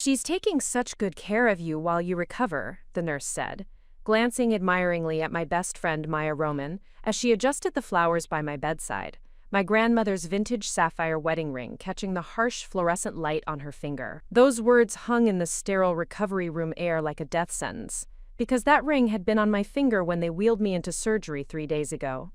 "She's taking such good care of you while you recover," the nurse said, glancing admiringly at my best friend Maya Roman as she adjusted the flowers by my bedside, my grandmother's vintage sapphire wedding ring catching the harsh fluorescent light on her finger. Those words hung in the sterile recovery room air like a death sentence, because that ring had been on my finger when they wheeled me into surgery 3 days ago.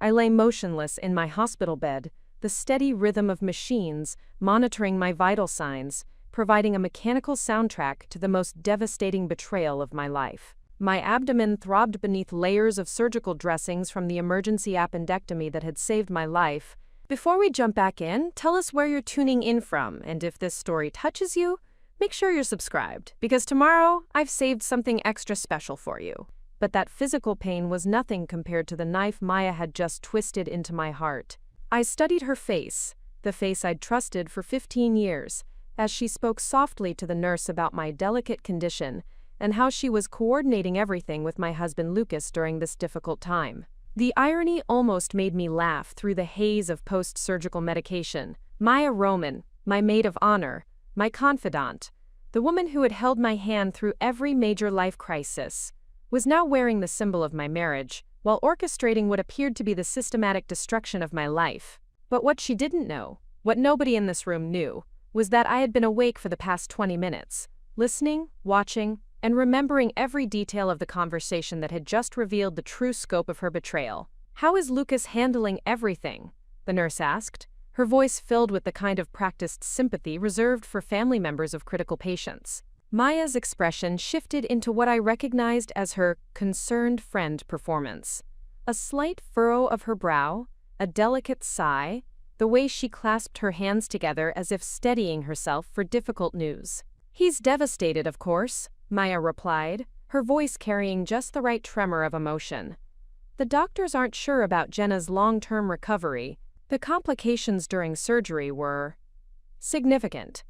I lay motionless in my hospital bed, the steady rhythm of machines monitoring my vital signs, providing a mechanical soundtrack to the most devastating betrayal of my life. My abdomen throbbed beneath layers of surgical dressings from the emergency appendectomy that had saved my life. Before we jump back in, tell us where you're tuning in from, and if this story touches you, make sure you're subscribed, because tomorrow I've saved something extra special for you. But that physical pain was nothing compared to the knife Maya had just twisted into my heart. I studied her face, the face I'd trusted for 15 years, as she spoke softly to the nurse about my delicate condition and how she was coordinating everything with my husband Lucas during this difficult time. The irony almost made me laugh through the haze of post-surgical medication. Maya Roman, my maid of honor, my confidant, the woman who had held my hand through every major life crisis, was now wearing the symbol of my marriage, while orchestrating what appeared to be the systematic destruction of my life. But what she didn't know, what nobody in this room knew, was that I had been awake for the past 20 minutes, listening, watching, and remembering every detail of the conversation that had just revealed the true scope of her betrayal. "How is Lucas handling everything?" the nurse asked, her voice filled with the kind of practiced sympathy reserved for family members of critical patients. Maya's expression shifted into what I recognized as her concerned friend performance. A slight furrow of her brow, a delicate sigh, the way she clasped her hands together as if steadying herself for difficult news. "He's devastated, of course," Maya replied, her voice carrying just the right tremor of emotion. "The doctors aren't sure about Jenna's long-term recovery. The complications during surgery were significant.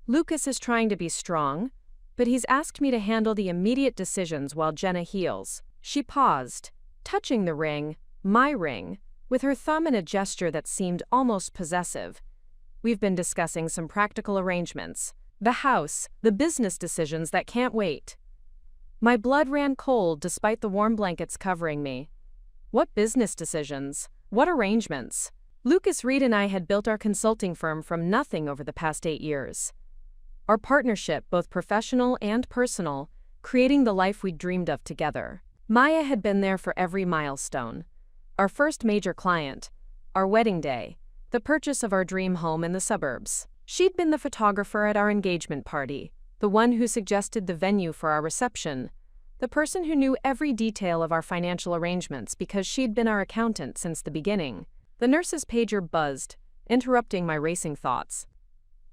Lucas is trying to be strong, but he's asked me to handle the immediate decisions while Jenna heals." She paused, touching the ring, my ring, with her thumb in a gesture that seemed almost possessive. "We've been discussing some practical arrangements. The house, the business decisions that can't wait." My blood ran cold despite the warm blankets covering me. What business decisions? What arrangements? Lucas Reed and I had built our consulting firm from nothing over the past 8 years. Our partnership, both professional and personal, creating the life we'd dreamed of together. Maya had been there for every milestone. Our first major client, our wedding day, the purchase of our dream home in the suburbs. She'd been the photographer at our engagement party, the one who suggested the venue for our reception, the person who knew every detail of our financial arrangements because she'd been our accountant since the beginning. The nurse's pager buzzed, interrupting my racing thoughts.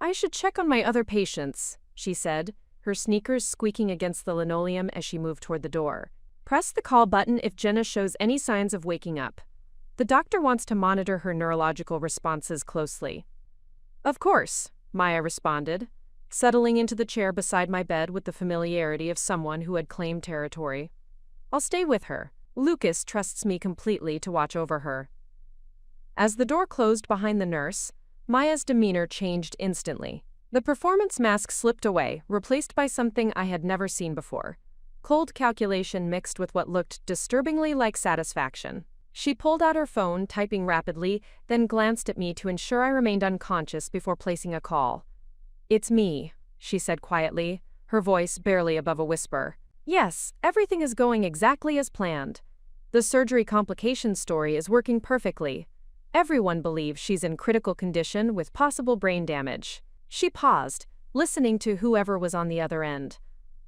"I should check on my other patients," she said, her sneakers squeaking against the linoleum as she moved toward the door. "Press the call button if Jenna shows any signs of waking up. The doctor wants to monitor her neurological responses closely." "Of course," Maya responded, settling into the chair beside my bed with the familiarity of someone who had claimed territory. "I'll stay with her. Lucas trusts me completely to watch over her." As the door closed behind the nurse, Maya's demeanor changed instantly. The performance mask slipped away, replaced by something I had never seen before. Cold calculation mixed with what looked disturbingly like satisfaction. She pulled out her phone, typing rapidly, then glanced at me to ensure I remained unconscious before placing a call. "It's me," she said quietly, her voice barely above a whisper. "Yes, everything is going exactly as planned. The surgery complications story is working perfectly. Everyone believes she's in critical condition with possible brain damage." She paused, listening to whoever was on the other end.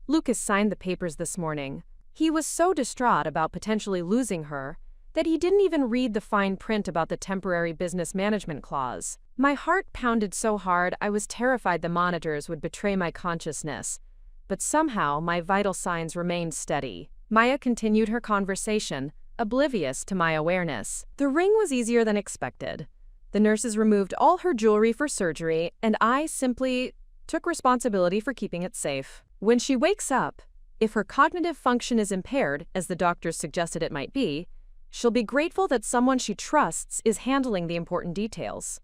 "Lucas signed the papers this morning. He was so distraught about potentially losing her that he didn't even read the fine print about the temporary business management clause." My heart pounded so hard I was terrified the monitors would betray my consciousness, but somehow my vital signs remained steady. Maya continued her conversation, oblivious to my awareness. "The ring was easier than expected. The nurses removed all her jewelry for surgery, and I simply took responsibility for keeping it safe. When she wakes up, if her cognitive function is impaired, as the doctors suggested it might be, she'll be grateful that someone she trusts is handling the important details."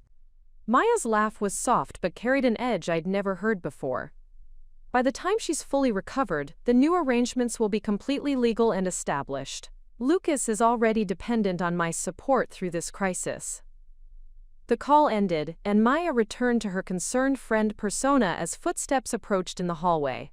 Maya's laugh was soft but carried an edge I'd never heard before. By the time she's fully recovered, the new arrangements will be completely legal and established. Lucas is already dependent on my support through this crisis." The call ended, and Maya returned to her concerned friend persona as footsteps approached in the hallway.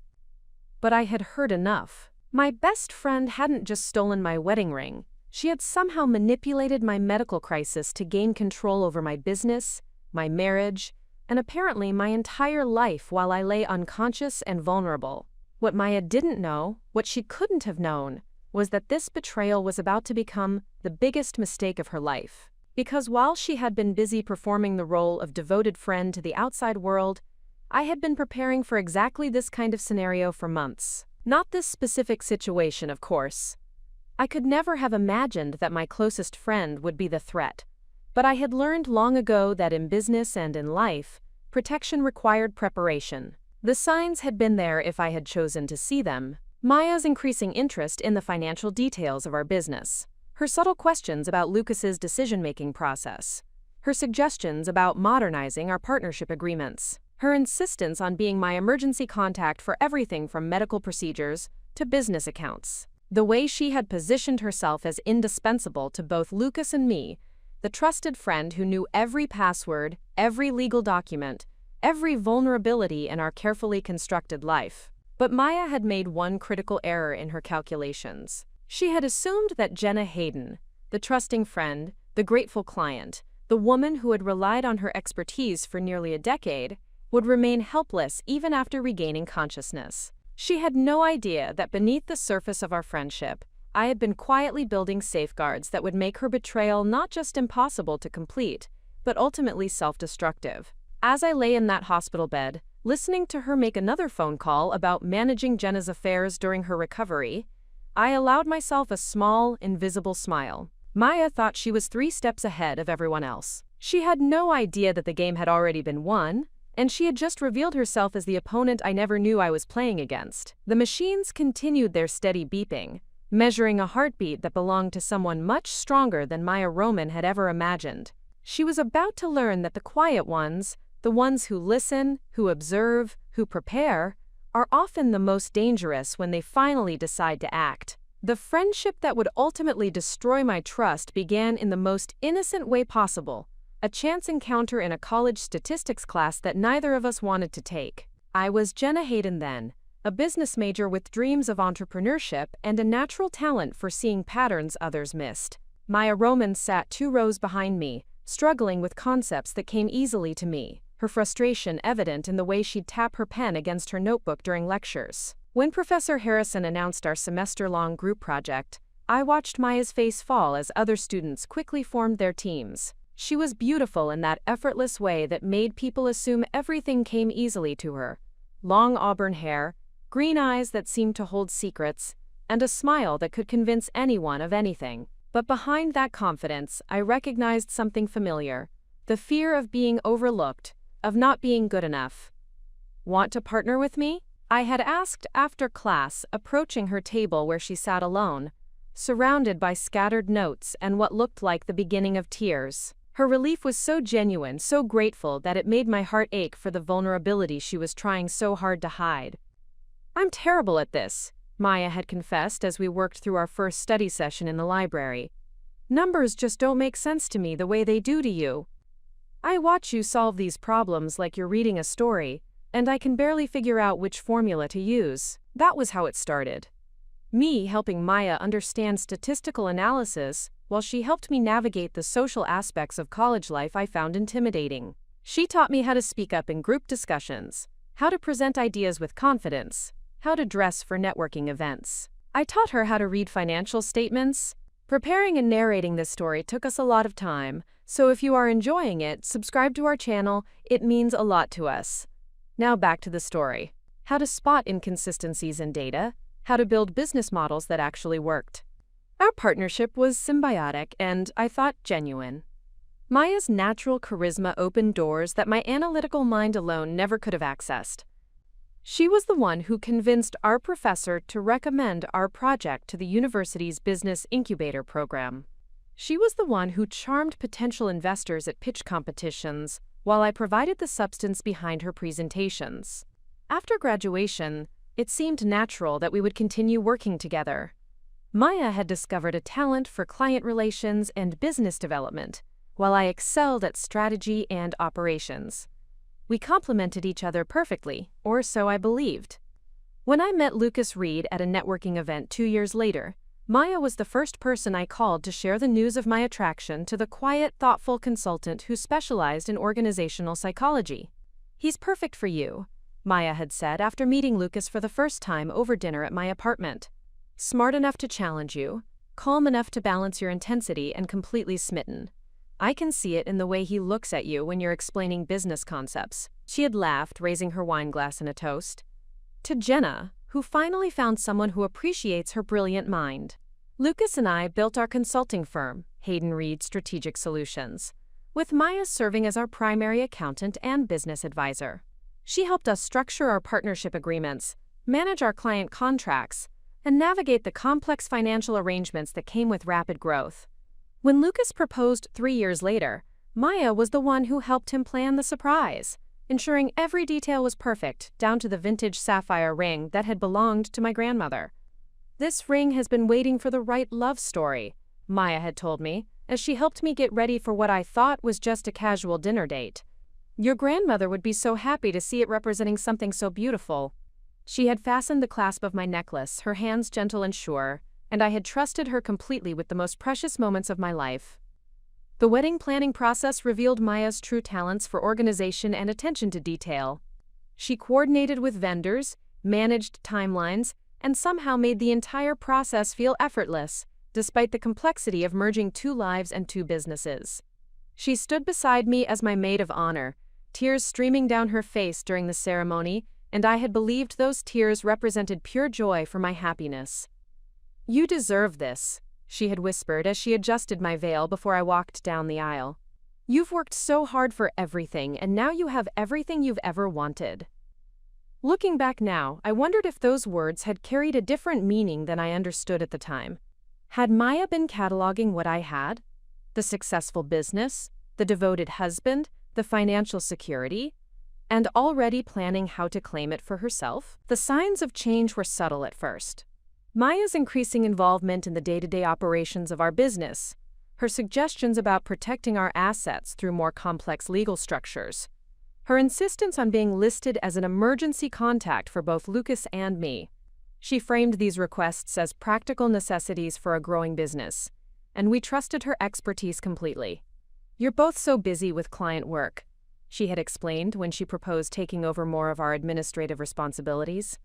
But I had heard enough. My best friend hadn't just stolen my wedding ring. She had somehow manipulated my medical crisis to gain control over my business, my marriage, and apparently my entire life while I lay unconscious and vulnerable. What Maya didn't know, what she couldn't have known, was that this betrayal was about to become the biggest mistake of her life. Because while she had been busy performing the role of devoted friend to the outside world, I had been preparing for exactly this kind of scenario for months. Not this specific situation, of course. I could never have imagined that my closest friend would be the threat. But I had learned long ago that in business and in life, protection required preparation. The signs had been there if I had chosen to see them. Maya's increasing interest in the financial details of our business. Her subtle questions about Lucas's decision-making process. Her suggestions about modernizing our partnership agreements. Her insistence on being my emergency contact for everything from medical procedures to business accounts. The way she had positioned herself as indispensable to both Lucas and me, the trusted friend who knew every password, every legal document, every vulnerability in our carefully constructed life. But Maya had made one critical error in her calculations. She had assumed that Jenna Hayden, the trusting friend, the grateful client, the woman who had relied on her expertise for nearly a decade, would remain helpless even after regaining consciousness. She had no idea that beneath the surface of our friendship, I had been quietly building safeguards that would make her betrayal not just impossible to complete, but ultimately self-destructive. As I lay in that hospital bed, listening to her make another phone call about managing Jenna's affairs during her recovery, I allowed myself a small, invisible smile. Maya thought she was 3 steps ahead of everyone else. She had no idea that the game had already been won, and she had just revealed herself as the opponent I never knew I was playing against. The machines continued their steady beeping, measuring a heartbeat that belonged to someone much stronger than Maya Roman had ever imagined. She was about to learn that the quiet ones, the ones who listen, who observe, who prepare, are often the most dangerous when they finally decide to act. The friendship that would ultimately destroy my trust began in the most innocent way possible, a chance encounter in a college statistics class that neither of us wanted to take. I was Jenna Hayden then, a business major with dreams of entrepreneurship and a natural talent for seeing patterns others missed. Maya Roman sat 2 rows behind me, struggling with concepts that came easily to me, her frustration evident in the way she'd tap her pen against her notebook during lectures. When Professor Harrison announced our semester-long group project, I watched Maya's face fall as other students quickly formed their teams. She was beautiful in that effortless way that made people assume everything came easily to her. Long auburn hair, green eyes that seemed to hold secrets, and a smile that could convince anyone of anything. But behind that confidence, I recognized something familiar: the fear of being overlooked, of not being good enough. "Want to partner with me?" I had asked after class, approaching her table where she sat alone, surrounded by scattered notes and what looked like the beginning of tears. Her relief was so genuine, so grateful, that it made my heart ache for the vulnerability she was trying so hard to hide. "I'm terrible at this," Maya had confessed as we worked through our first study session in the library. "Numbers just don't make sense to me the way they do to you. I watch you solve these problems like you're reading a story, and I can barely figure out which formula to use." That was how it started. Me helping Maya understand statistical analysis, while she helped me navigate the social aspects of college life I found intimidating. She taught me how to speak up in group discussions, how to present ideas with confidence, how to dress for networking events. I taught her how to read financial statements. Preparing and narrating this story took us a lot of time, so if you are enjoying it, subscribe to our channel. It means a lot to us. Now back to the story. How to spot inconsistencies in data, how to build business models that actually worked. Our partnership was symbiotic and, I thought, genuine. Maya's natural charisma opened doors that my analytical mind alone never could have accessed. She was the one who convinced our professor to recommend our project to the university's business incubator program. She was the one who charmed potential investors at pitch competitions, while I provided the substance behind her presentations. After graduation, it seemed natural that we would continue working together. Maya had discovered a talent for client relations and business development, while I excelled at strategy and operations. We complemented each other perfectly, or so I believed. When I met Lucas Reed at a networking event 2 years later, Maya was the first person I called to share the news of my attraction to the quiet, thoughtful consultant who specialized in organizational psychology. "He's perfect for you," Maya had said after meeting Lucas for the first time over dinner at my apartment. "Smart enough to challenge you, calm enough to balance your intensity, and completely smitten. I can see it in the way he looks at you when you're explaining business concepts." She had laughed, raising her wine glass in a toast. To Jenna, who finally found someone who appreciates her brilliant mind. Lucas and I built our consulting firm, Hayden Reed Strategic Solutions, with Maya serving as our primary accountant and business advisor. She helped us structure our partnership agreements, manage our client contracts, and navigate the complex financial arrangements that came with rapid growth. When Lucas proposed 3 years later, Maya was the one who helped him plan the surprise, ensuring every detail was perfect, down to the vintage sapphire ring that had belonged to my grandmother. "This ring has been waiting for the right love story," Maya had told me, as she helped me get ready for what I thought was just a casual dinner date. "Your grandmother would be so happy to see it representing something so beautiful." She had fastened the clasp of my necklace, her hands gentle and sure, and I had trusted her completely with the most precious moments of my life. The wedding planning process revealed Maya's true talents for organization and attention to detail. She coordinated with vendors, managed timelines, and somehow made the entire process feel effortless, despite the complexity of merging 2 lives and 2 businesses. She stood beside me as my maid of honor, tears streaming down her face during the ceremony, and I had believed those tears represented pure joy for my happiness. "You deserve this," she had whispered as she adjusted my veil before I walked down the aisle. "You've worked so hard for everything, and now you have everything you've ever wanted." Looking back now, I wondered if those words had carried a different meaning than I understood at the time. Had Maya been cataloging what I had? The successful business, the devoted husband, the financial security, and already planning how to claim it for herself? The signs of change were subtle at first. Maya's increasing involvement in the day-to-day operations of our business, her suggestions about protecting our assets through more complex legal structures, her insistence on being listed as an emergency contact for both Lucas and me. She framed these requests as practical necessities for a growing business, and we trusted her expertise completely. "You're both so busy with client work," she had explained when she proposed taking over more of our administrative responsibilities.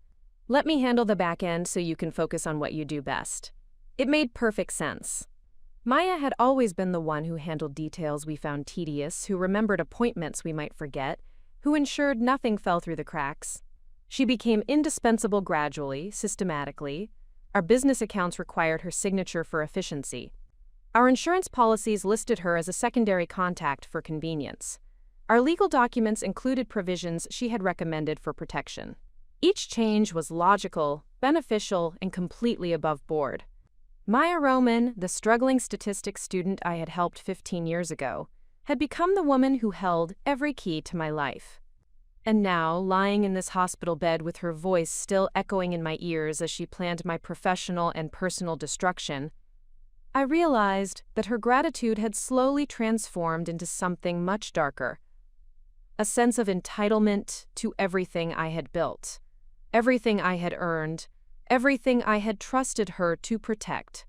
"Let me handle the back end so you can focus on what you do best." It made perfect sense. Maya had always been the one who handled details we found tedious, who remembered appointments we might forget, who ensured nothing fell through the cracks. She became indispensable gradually, systematically. Our business accounts required her signature for efficiency. Our insurance policies listed her as a secondary contact for convenience. Our legal documents included provisions she had recommended for protection. Each change was logical, beneficial, and completely above board. Maya Roman, the struggling statistics student I had helped 15 years ago, had become the woman who held every key to my life. And now, lying in this hospital bed with her voice still echoing in my ears as she planned my professional and personal destruction, I realized that her gratitude had slowly transformed into something much darker. A sense of entitlement to everything I had built, everything I had earned, everything I had trusted her to protect.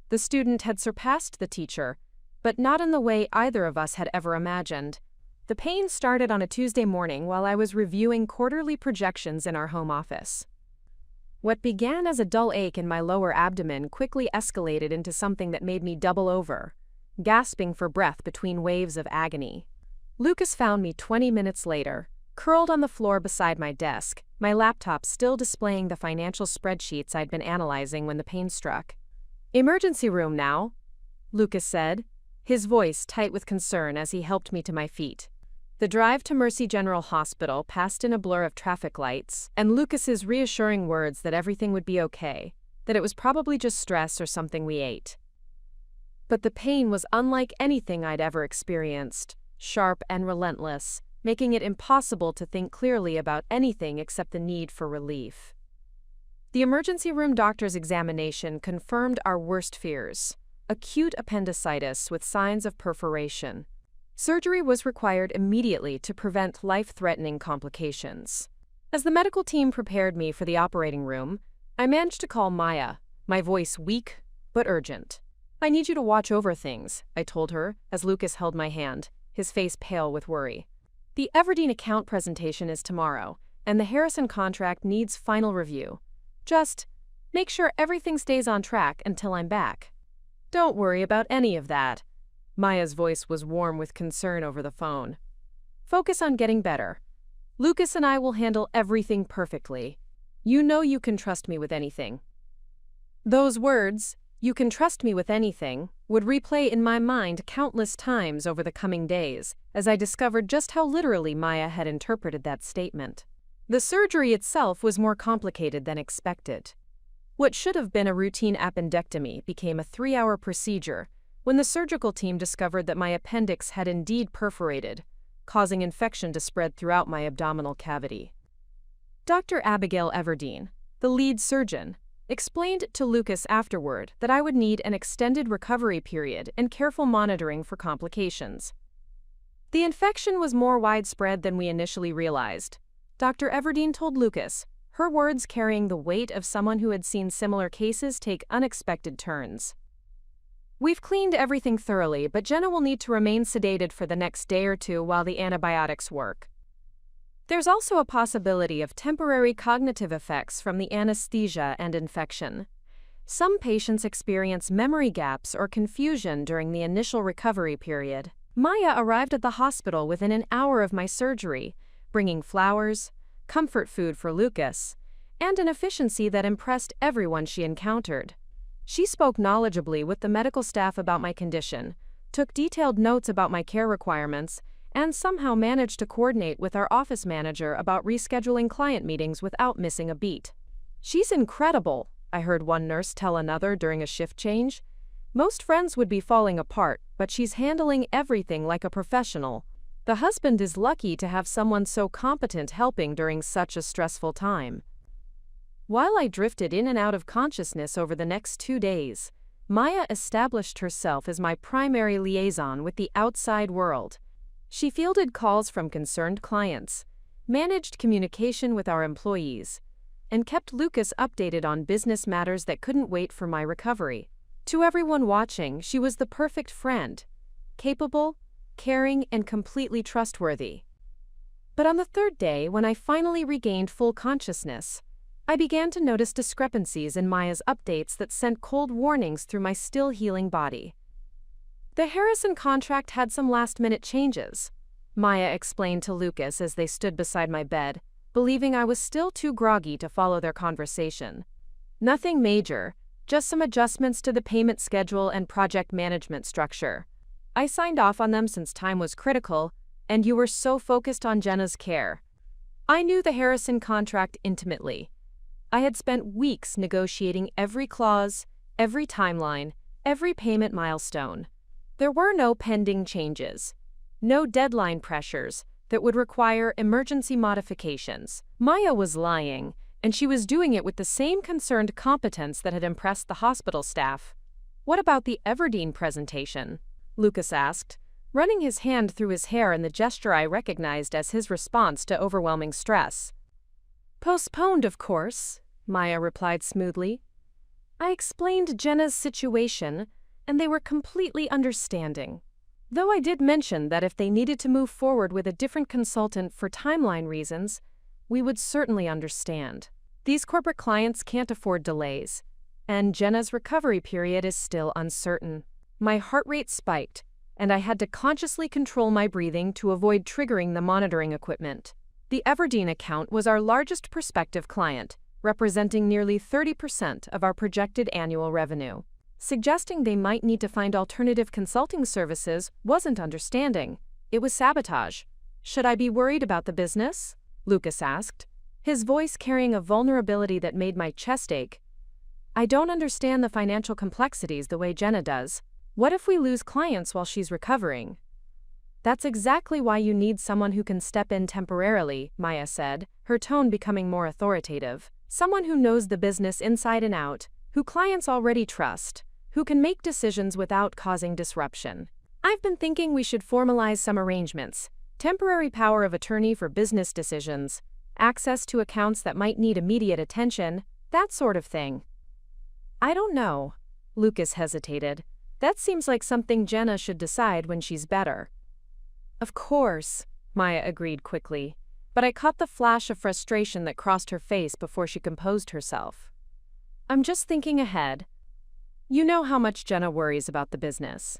The student had surpassed the teacher, but not in the way either of us had ever imagined. The pain started on a Tuesday morning while I was reviewing quarterly projections in our home office. What began as a dull ache in my lower abdomen quickly escalated into something that made me double over, gasping for breath between waves of agony. Lucas found me 20 minutes later, curled on the floor beside my desk, my laptop still displaying the financial spreadsheets I'd been analyzing when the pain struck. "Emergency room now," Lucas said, his voice tight with concern as he helped me to my feet. The drive to Mercy General Hospital passed in a blur of traffic lights, and Lucas's reassuring words that everything would be okay, that it was probably just stress or something we ate. But the pain was unlike anything I'd ever experienced, sharp and relentless, making it impossible to think clearly about anything except the need for relief. The emergency room doctor's examination confirmed our worst fears: acute appendicitis with signs of perforation. Surgery was required immediately to prevent life-threatening complications. As the medical team prepared me for the operating room, I managed to call Maya, my voice weak but urgent. "I need you to watch over things," I told her as Lucas held my hand, his face pale with worry. "The Everdeen account presentation is tomorrow, and the Harrison contract needs final review. Just make sure everything stays on track until I'm back." "Don't worry about any of that." Maya's voice was warm with concern over the phone. "Focus on getting better. Lucas and I will handle everything perfectly. You know you can trust me with anything." Those words, "you can trust me with anything," would replay in my mind countless times over the coming days, as I discovered just how literally Maya had interpreted that statement. The surgery itself was more complicated than expected. What should have been a routine appendectomy became a 3-hour procedure when the surgical team discovered that my appendix had indeed perforated, causing infection to spread throughout my abdominal cavity. Dr. Abigail Everdeen, the lead surgeon, explained to Lucas afterward that I would need an extended recovery period and careful monitoring for complications. The infection was more widespread than we initially realized. Dr. Everdeen told Lucas, her words carrying the weight of someone who had seen similar cases take unexpected turns. "We've cleaned everything thoroughly, but Jenna will need to remain sedated for the next day or two while the antibiotics work. There's also a possibility of temporary cognitive effects from the anesthesia and infection. Some patients experience memory gaps or confusion during the initial recovery period." Maya arrived at the hospital within an hour of my surgery, bringing flowers, comfort food for Lucas, and an efficiency that impressed everyone she encountered. She spoke knowledgeably with the medical staff about my condition, took detailed notes about my care requirements, and somehow managed to coordinate with our office manager about rescheduling client meetings without missing a beat. "She's incredible," I heard one nurse tell another during a shift change. "Most friends would be falling apart, but she's handling everything like a professional. The husband is lucky to have someone so competent helping during such a stressful time." While I drifted in and out of consciousness over the next 2 days, Maya established herself as my primary liaison with the outside world. She fielded calls from concerned clients, managed communication with our employees, and kept Lucas updated on business matters that couldn't wait for my recovery. To everyone watching, she was the perfect friend, capable, caring, and completely trustworthy. But on the 3rd day, when I finally regained full consciousness, I began to notice discrepancies in Maya's updates that sent cold warnings through my still healing body. "The Harrison contract had some last-minute changes," Maya explained to Lucas as they stood beside my bed, believing I was still too groggy to follow their conversation. "Nothing major, just some adjustments to the payment schedule and project management structure. I signed off on them since time was critical, and you were so focused on Jenna's care. I knew the Harrison contract intimately. I had spent weeks negotiating every clause, every timeline, every payment milestone. There were no pending changes, no deadline pressures that would require emergency modifications." Maya was lying, and she was doing it with the same concerned competence that had impressed the hospital staff. "What about the Everdeen presentation?" Lucas asked, running his hand through his hair in the gesture I recognized as his response to overwhelming stress. "Postponed, of course," Maya replied smoothly. "I explained Jenna's situation, and they were completely understanding. Though I did mention that if they needed to move forward with a different consultant for timeline reasons, we would certainly understand. These corporate clients can't afford delays, and Jenna's recovery period is still uncertain." My heart rate spiked, and I had to consciously control my breathing to avoid triggering the monitoring equipment. The Everdeen account was our largest prospective client, representing nearly 30% of our projected annual revenue. Suggesting they might need to find alternative consulting services wasn't understanding. It was sabotage. "Should I be worried about the business?" Lucas asked, his voice carrying a vulnerability that made my chest ache. "I don't understand the financial complexities the way Jenna does. What if we lose clients while she's recovering?" That's exactly why you need someone who can step in temporarily, Maya said, her tone becoming more authoritative. Someone who knows the business inside and out, who clients already trust, who can make decisions without causing disruption. I've been thinking we should formalize some arrangements. Temporary power of attorney for business decisions, access to accounts that might need immediate attention, that sort of thing. I don't know. Lucas hesitated. That seems like something Jenna should decide when she's better. Of course, Maya agreed quickly, but I caught the flash of frustration that crossed her face before she composed herself. I'm just thinking ahead. You know how much Jenna worries about the business.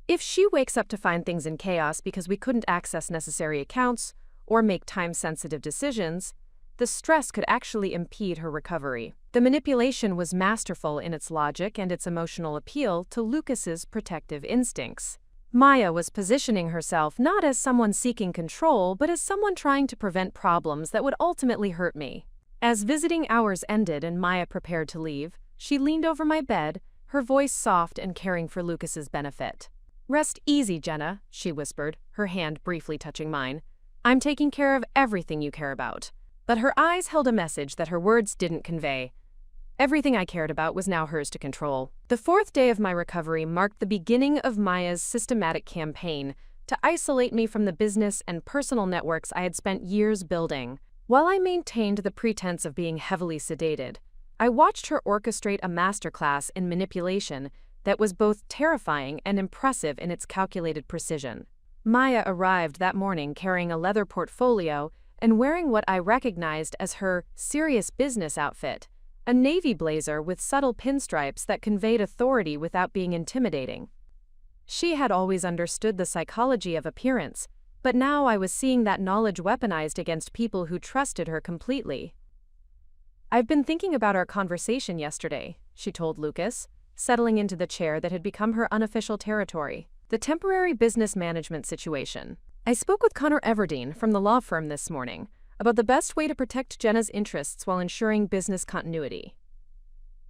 If she wakes up to find things in chaos because we couldn't access necessary accounts or make time-sensitive decisions, the stress could actually impede her recovery. The manipulation was masterful in its logic and its emotional appeal to Lucas's protective instincts. Maya was positioning herself not as someone seeking control, but as someone trying to prevent problems that would ultimately hurt me. As visiting hours ended and Maya prepared to leave, she leaned over my bed, her voice soft and caring for Lucas's benefit. Rest easy, Jenna, she whispered, her hand briefly touching mine. I'm taking care of everything you care about. But her eyes held a message that her words didn't convey. Everything I cared about was now hers to control. The fourth day of my recovery marked the beginning of Maya's systematic campaign to isolate me from the business and personal networks I had spent years building. While I maintained the pretense of being heavily sedated, I watched her orchestrate a masterclass in manipulation that was both terrifying and impressive in its calculated precision. Maya arrived that morning carrying a leather portfolio and wearing what I recognized as her serious business outfit, a navy blazer with subtle pinstripes that conveyed authority without being intimidating. She had always understood the psychology of appearance, but now I was seeing that knowledge weaponized against people who trusted her completely. I've been thinking about our conversation yesterday, she told Lucas, settling into the chair that had become her unofficial territory. The temporary business management situation. I spoke with Connor Everdeen from the law firm this morning about the best way to protect Jenna's interests while ensuring business continuity.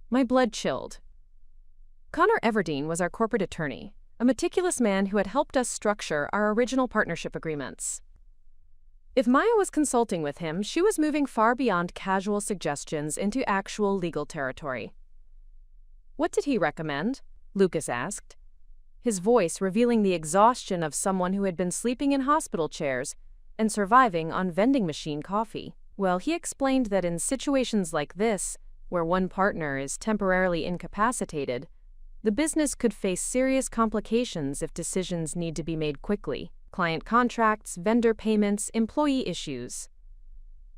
My blood chilled. Connor Everdeen was our corporate attorney, a meticulous man who had helped us structure our original partnership agreements. If Maya was consulting with him, she was moving far beyond casual suggestions into actual legal territory. What did he recommend? Lucas asked, his voice revealing the exhaustion of someone who had been sleeping in hospital chairs and surviving on vending machine coffee. Well, he explained that in situations like this, where one partner is temporarily incapacitated, the business could face serious complications if decisions need to be made quickly. Client contracts, vendor payments, employee issues.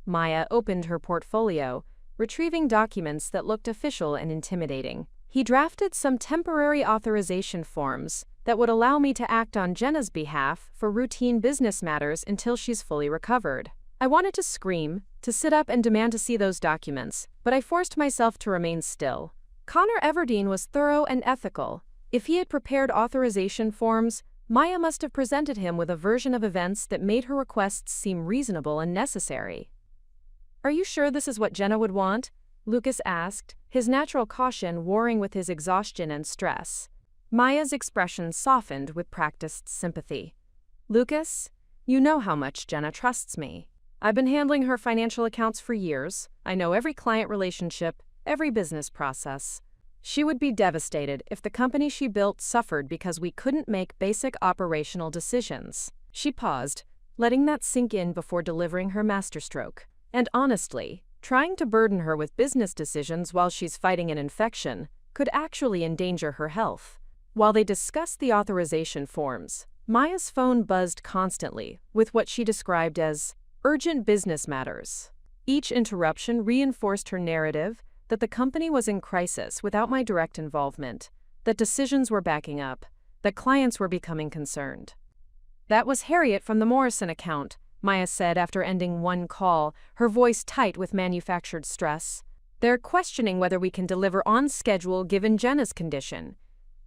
Maya opened her portfolio, retrieving documents that looked official and intimidating. He drafted some temporary authorization forms that would allow me to act on Jenna's behalf for routine business matters until she's fully recovered. I wanted to scream, to sit up and demand to see those documents, but I forced myself to remain still. Connor Everdeen was thorough and ethical. If he had prepared authorization forms, Maya must have presented him with a version of events that made her requests seem reasonable and necessary. Are you sure this is what Jenna would want? Lucas asked, his natural caution warring with his exhaustion and stress. Maya's expression softened with practiced sympathy. Lucas, you know how much Jenna trusts me. I've been handling her financial accounts for years. I know every client relationship, every business process. She would be devastated if the company she built suffered because we couldn't make basic operational decisions. She paused, letting that sink in before delivering her masterstroke. And honestly, trying to burden her with business decisions while she's fighting an infection could actually endanger her health. While they discussed the authorization forms, Maya's phone buzzed constantly with what she described as urgent business matters. Each interruption reinforced her narrative that the company was in crisis without my direct involvement, that decisions were backing up, that clients were becoming concerned. That was Harriet from the Morrison account, Maya said after ending one call, her voice tight with manufactured stress. They're questioning whether we can deliver on schedule given Jenna's condition.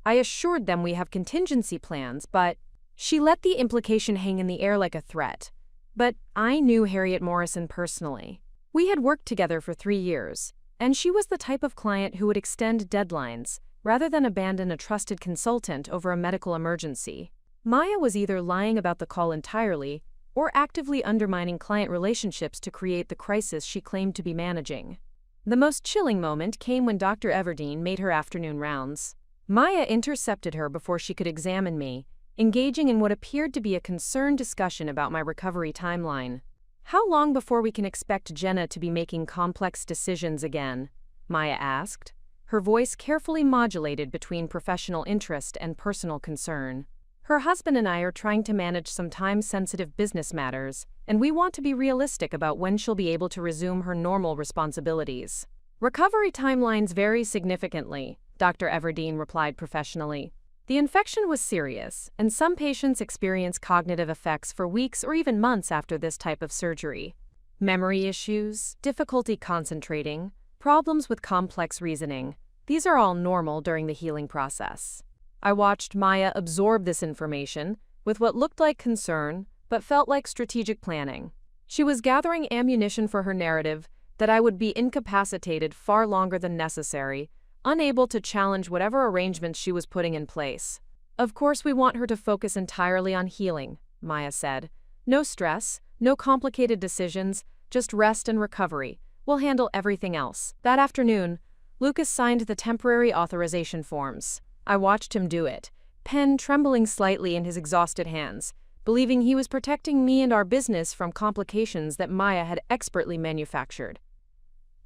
I assured them we have contingency plans, but she let the implication hang in the air like a threat. But I knew Harriet Morrison personally. We had worked together for 3 years, and she was the type of client who would extend deadlines rather than abandon a trusted consultant over a medical emergency. Maya was either lying about the call entirely or actively undermining client relationships to create the crisis she claimed to be managing. The most chilling moment came when Dr. Everdeen made her afternoon rounds. Maya intercepted her before she could examine me, engaging in what appeared to be a concerned discussion about my recovery timeline. "How long before we can expect Jenna to be making complex decisions again?" Maya asked, her voice carefully modulated between professional interest and personal concern. "Her husband and I are trying to manage some time-sensitive business matters, and we want to be realistic about when she'll be able to resume her normal responsibilities." "Recovery timelines vary significantly," Dr. Everdeen replied professionally. "The infection was serious, and some patients experience cognitive effects for weeks or even months after this type of surgery. Memory issues, difficulty concentrating, problems with complex reasoning, these are all normal during the healing process." I watched Maya absorb this information with what looked like concern but felt like strategic planning. She was gathering ammunition for her narrative that I would be incapacitated far longer than necessary, unable to challenge whatever arrangements she was putting in place. "Of course, we want her to focus entirely on healing," Maya said. "No stress, no complicated decisions, just rest and recovery. We'll handle everything else." That afternoon, Lucas signed the temporary authorization forms. I watched him do it, pen trembling slightly in his exhausted hands, believing he was protecting me and our business from complications that Maya had expertly manufactured.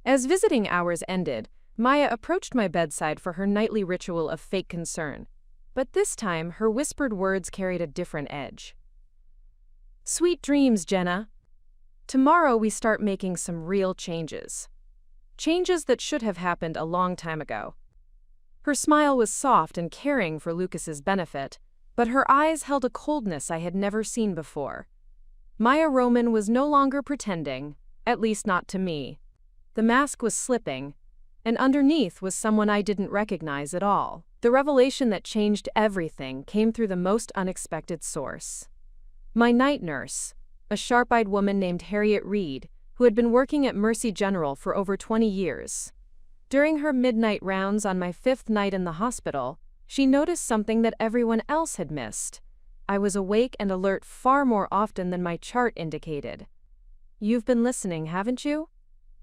As visiting hours ended, Maya approached my bedside for her nightly ritual of fake concern, but this time her whispered words carried a different edge. "Sweet dreams, Jenna. Tomorrow we start making some real changes. Changes that should have happened a long time ago." Her smile was soft and caring for Lucas's benefit, but her eyes held a coldness I had never seen before. Maya Roman was no longer pretending, at least not to me. The mask was slipping, and underneath was someone I didn't recognize at all. The revelation that changed everything came through the most unexpected source. My night nurse, a sharp-eyed woman named Harriet Reed, who had been working at Mercy General for over 20 years. During her midnight rounds on my 5th night in the hospital, she noticed something that everyone else had missed. I was awake and alert far more often than my chart indicated. "You've been listening, haven't you?"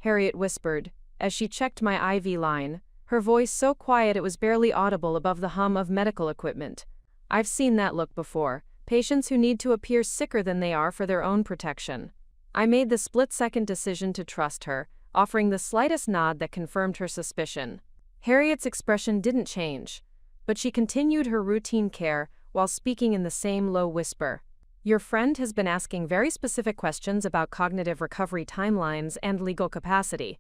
Harriet whispered, as she checked my IV line, her voice so quiet it was barely audible above the hum of medical equipment. "I've seen that look before, patients who need to appear sicker than they are for their own protection." I made the split-second decision to trust her, offering the slightest nod that confirmed her suspicion. Harriet's expression didn't change, but she continued her routine care while speaking in the same low whisper. "Your friend has been asking very specific questions about cognitive recovery timelines and legal capacity.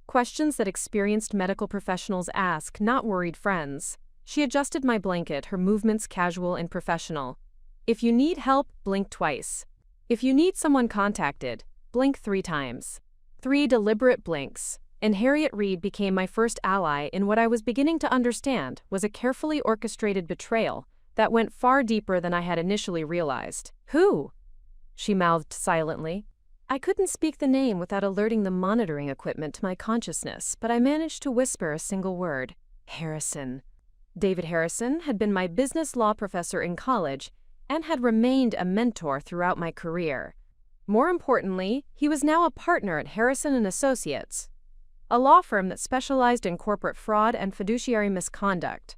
Questions that experienced medical professionals ask, not worried friends." She adjusted my blanket, her movements casual and professional. "If you need help, blink twice. If you need someone contacted, blink 3 times. 3 deliberate blinks, and Harriet Reed became my first ally in what I was beginning to understand was a carefully orchestrated betrayal that went far deeper than I had initially realized. "Who?" she mouthed silently. I couldn't speak the name without alerting the monitoring equipment to my consciousness, but I managed to whisper a single word. "Harrison." David Harrison had been my business law professor in college and had remained a mentor throughout my career. More importantly, he was now a partner at Harrison & Associates, a law firm that specialized in corporate fraud and fiduciary misconduct.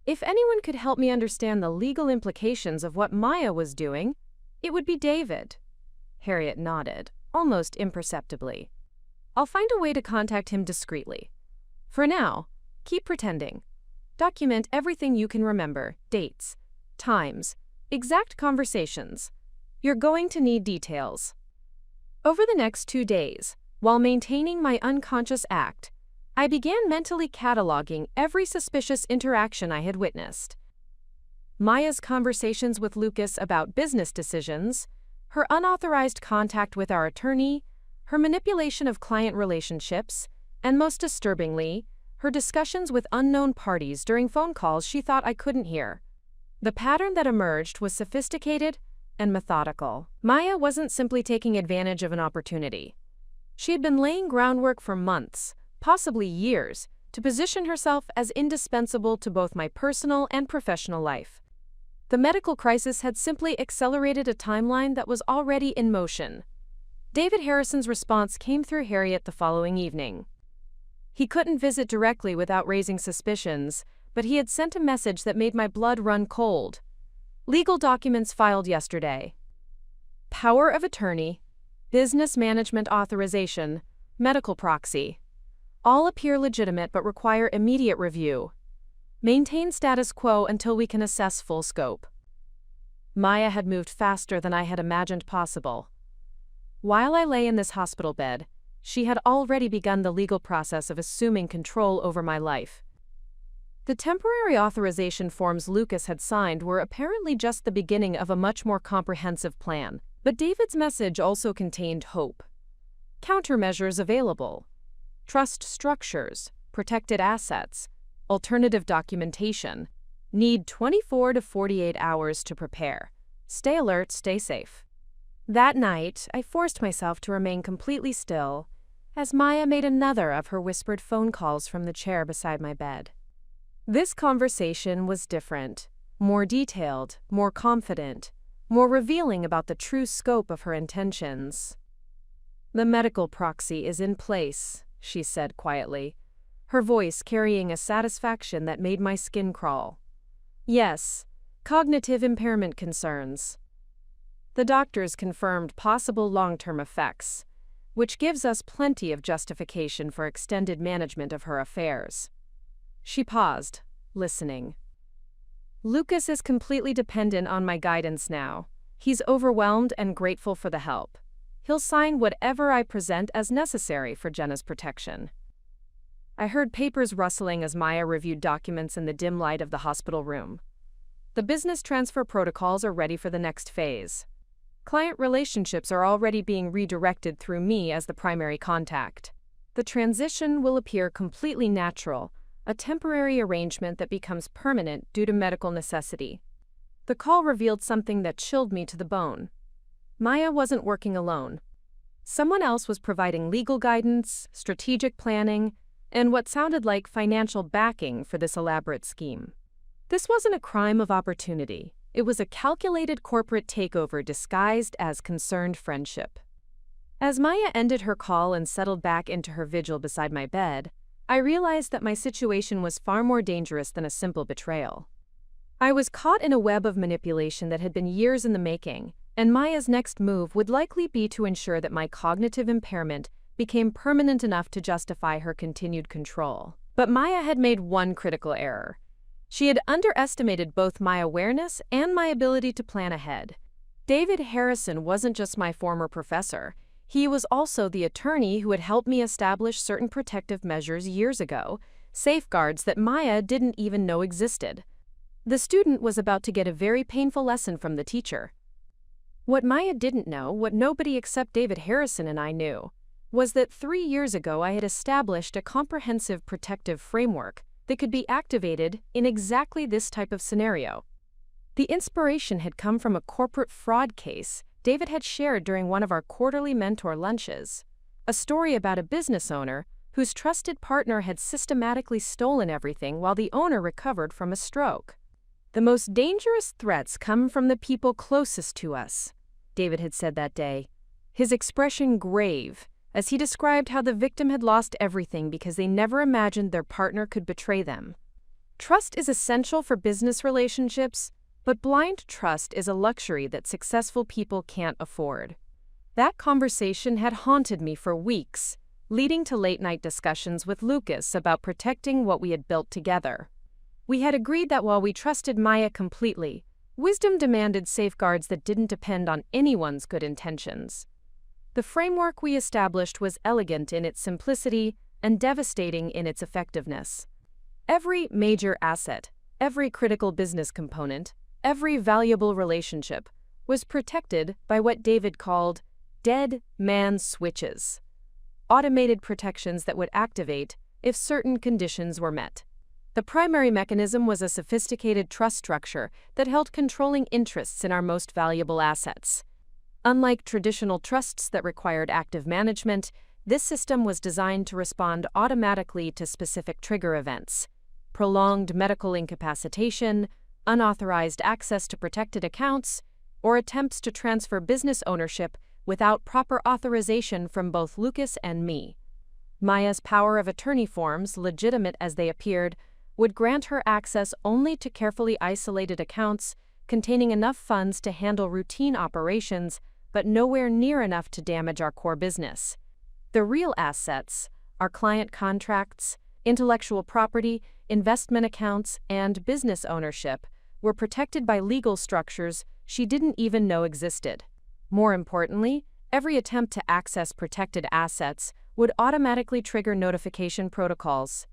If anyone could help me understand the legal implications of what Maya was doing, it would be David. Harriet nodded, almost imperceptibly. "I'll find a way to contact him discreetly. For now, keep pretending. Document everything you can remember, dates, times, exact conversations. You're going to need details." Over the next 2 days, while maintaining my unconscious act, I began mentally cataloging every suspicious interaction I had witnessed. Maya's conversations with Lucas about business decisions, her unauthorized contact with our attorney, her manipulation of client relationships, and most disturbingly, her discussions with unknown parties during phone calls she thought I couldn't hear. The pattern that emerged was sophisticated and methodical. Maya wasn't simply taking advantage of an opportunity. She had been laying groundwork for months, possibly years, to position herself as indispensable to both my personal and professional life. The medical crisis had simply accelerated a timeline that was already in motion. David Harrison's response came through Harriet the following evening. He couldn't visit directly without raising suspicions, but he had sent a message that made my blood run cold. Legal documents filed yesterday. Power of attorney, business management authorization, medical proxy. All appear legitimate but require immediate review. Maintain status quo until we can assess full scope. Maya had moved faster than I had imagined possible. While I lay in this hospital bed, she had already begun the legal process of assuming control over my life. The temporary authorization forms Lucas had signed were apparently just the beginning of a much more comprehensive plan, but David's message also contained hope. Countermeasures available. Trust structures, protected assets, alternative documentation. Need 24 to 48 hours to prepare. Stay alert, stay safe. That night, I forced myself to remain completely still, as Maya made another of her whispered phone calls from the chair beside my bed. This conversation was different, more detailed, more confident, more revealing about the true scope of her intentions. "The medical proxy is in place," she said quietly, her voice carrying a satisfaction that made my skin crawl. "Yes, cognitive impairment concerns. The doctors confirmed possible long-term effects, which gives us plenty of justification for extended management of her affairs." She paused, listening. "Lucas is completely dependent on my guidance now. He's overwhelmed and grateful for the help. He'll sign whatever I present as necessary for Jenna's protection." I heard papers rustling as Maya reviewed documents in the dim light of the hospital room. The business transfer protocols are ready for the next phase. Client relationships are already being redirected through me as the primary contact. The transition will appear completely natural, a temporary arrangement that becomes permanent due to medical necessity. The call revealed something that chilled me to the bone. Maya wasn't working alone. Someone else was providing legal guidance, strategic planning, and what sounded like financial backing for this elaborate scheme. This wasn't a crime of opportunity. It was a calculated corporate takeover disguised as concerned friendship. As Maya ended her call and settled back into her vigil beside my bed, I realized that my situation was far more dangerous than a simple betrayal. I was caught in a web of manipulation that had been years in the making, and Maya's next move would likely be to ensure that my cognitive impairment became permanent enough to justify her continued control. But Maya had made one critical error. She had underestimated both my awareness and my ability to plan ahead. David Harrison wasn't just my former professor. He was also the attorney who had helped me establish certain protective measures years ago, safeguards that Maya didn't even know existed. The student was about to get a very painful lesson from the teacher. What Maya didn't know, what nobody except David Harrison and I knew, was that 3 years ago I had established a comprehensive protective framework that could be activated in exactly this type of scenario. The inspiration had come from a corporate fraud case David had shared during one of our quarterly mentor lunches, a story about a business owner whose trusted partner had systematically stolen everything while the owner recovered from a stroke. "The most dangerous threats come from the people closest to us," David had said that day, his expression grave, as he described how the victim had lost everything because they never imagined their partner could betray them. Trust is essential for business relationships, but blind trust is a luxury that successful people can't afford. That conversation had haunted me for weeks, leading to late-night discussions with Lucas about protecting what we had built together. We had agreed that while we trusted Maya completely, wisdom demanded safeguards that didn't depend on anyone's good intentions. The framework we established was elegant in its simplicity and devastating in its effectiveness. Every major asset, every critical business component, every valuable relationship was protected by what David called dead man switches, automated protections that would activate if certain conditions were met. The primary mechanism was a sophisticated trust structure that held controlling interests in our most valuable assets. Unlike traditional trusts that required active management, this system was designed to respond automatically to specific trigger events: prolonged medical incapacitation, unauthorized access to protected accounts, or attempts to transfer business ownership without proper authorization from both Lucas and me. Maya's power of attorney forms, legitimate as they appeared, would grant her access only to carefully isolated accounts containing enough funds to handle routine operations, but nowhere near enough to damage our core business. The real assets, our client contracts, intellectual property, investment accounts, and business ownership, were protected by legal structures she didn't even know existed. More importantly, every attempt to access protected assets would automatically trigger notification protocols.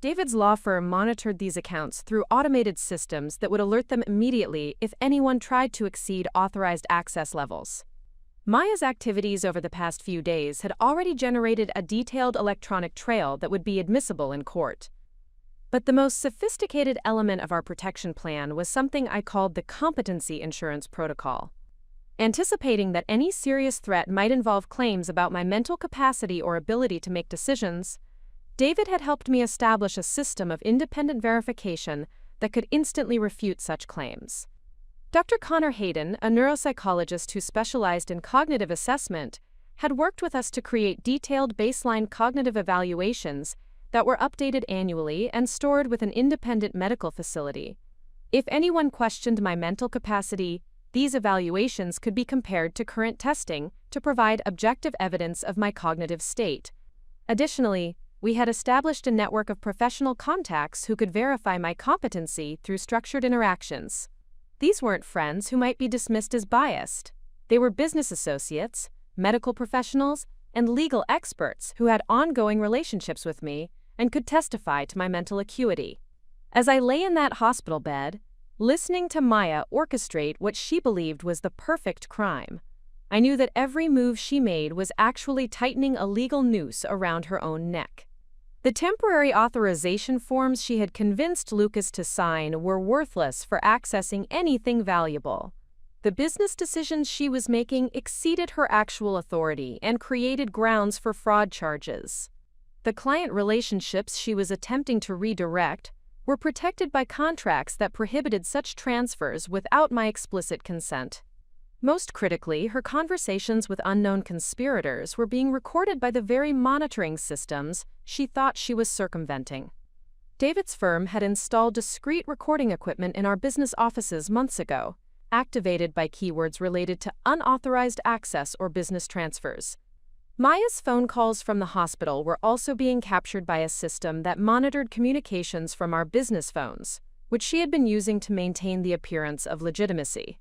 David's law firm monitored these accounts through automated systems that would alert them immediately if anyone tried to exceed authorized access levels. Maya's activities over the past few days had already generated a detailed electronic trail that would be admissible in court. But the most sophisticated element of our protection plan was something I called the competency insurance protocol. Anticipating that any serious threat might involve claims about my mental capacity or ability to make decisions, David had helped me establish a system of independent verification that could instantly refute such claims. Dr. Connor Hayden, a neuropsychologist who specialized in cognitive assessment, had worked with us to create detailed baseline cognitive evaluations that were updated annually and stored with an independent medical facility. If anyone questioned my mental capacity, these evaluations could be compared to current testing to provide objective evidence of my cognitive state. Additionally, we had established a network of professional contacts who could verify my competency through structured interactions. These weren't friends who might be dismissed as biased. They were business associates, medical professionals, and legal experts who had ongoing relationships with me and could testify to my mental acuity. As I lay in that hospital bed, listening to Maya orchestrate what she believed was the perfect crime, I knew that every move she made was actually tightening a legal noose around her own neck. The temporary authorization forms she had convinced Lucas to sign were worthless for accessing anything valuable. The business decisions she was making exceeded her actual authority and created grounds for fraud charges. The client relationships she was attempting to redirect were protected by contracts that prohibited such transfers without my explicit consent. Most critically, her conversations with unknown conspirators were being recorded by the very monitoring systems she thought she was circumventing. David's firm had installed discrete recording equipment in our business offices months ago, activated by keywords related to unauthorized access or business transfers. Maya's phone calls from the hospital were also being captured by a system that monitored communications from our business phones, which she had been using to maintain the appearance of legitimacy.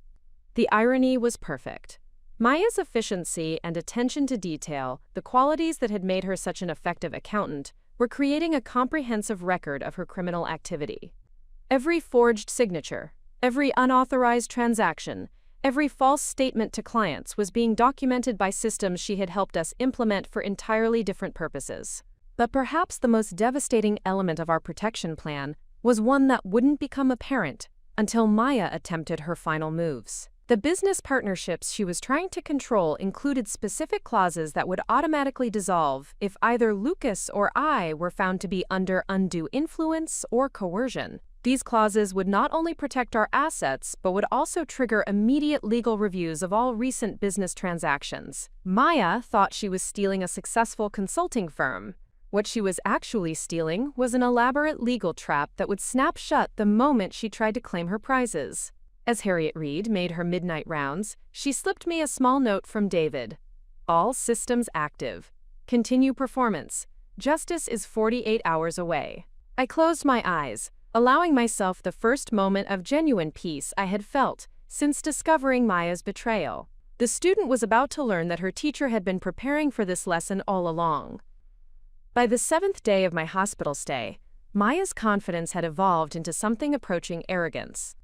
The irony was perfect. Maya's efficiency and attention to detail, the qualities that had made her such an effective accountant, were creating a comprehensive record of her criminal activity. Every forged signature, every unauthorized transaction, every false statement to clients was being documented by systems she had helped us implement for entirely different purposes. But perhaps the most devastating element of our protection plan was one that wouldn't become apparent until Maya attempted her final moves. The business partnerships she was trying to control included specific clauses that would automatically dissolve if either Lucas or I were found to be under undue influence or coercion. These clauses would not only protect our assets, but would also trigger immediate legal reviews of all recent business transactions. Maya thought she was stealing a successful consulting firm. What she was actually stealing was an elaborate legal trap that would snap shut the moment she tried to claim her prizes. As Harriet Reed made her midnight rounds, she slipped me a small note from David. All systems active. Continue performance. Justice is 48 hours away. I closed my eyes, allowing myself the first moment of genuine peace I had felt since discovering Maya's betrayal. The student was about to learn that her teacher had been preparing for this lesson all along. By the 7th day of my hospital stay, Maya's confidence had evolved into something approaching arrogance.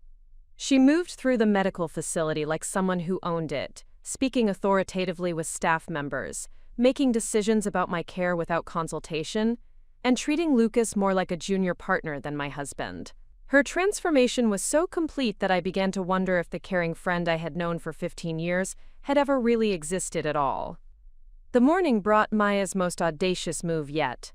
She moved through the medical facility like someone who owned it, speaking authoritatively with staff members, making decisions about my care without consultation, and treating Lucas more like a junior partner than my husband. Her transformation was so complete that I began to wonder if the caring friend I had known for 15 years had ever really existed at all. The morning brought Maya's most audacious move yet.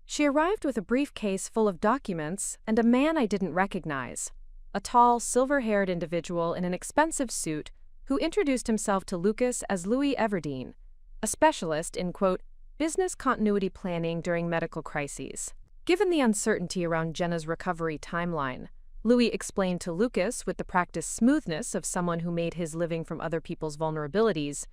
She arrived with a briefcase full of documents and a man I didn't recognize. a tall, silver-haired individual in an expensive suit who introduced himself to Lucas as Louis Everdeen, a specialist in, quote, business continuity planning during medical crises. Given the uncertainty around Jenna's recovery timeline, Louis explained to Lucas with the practiced smoothness of someone who made his living from other people's vulnerabilities,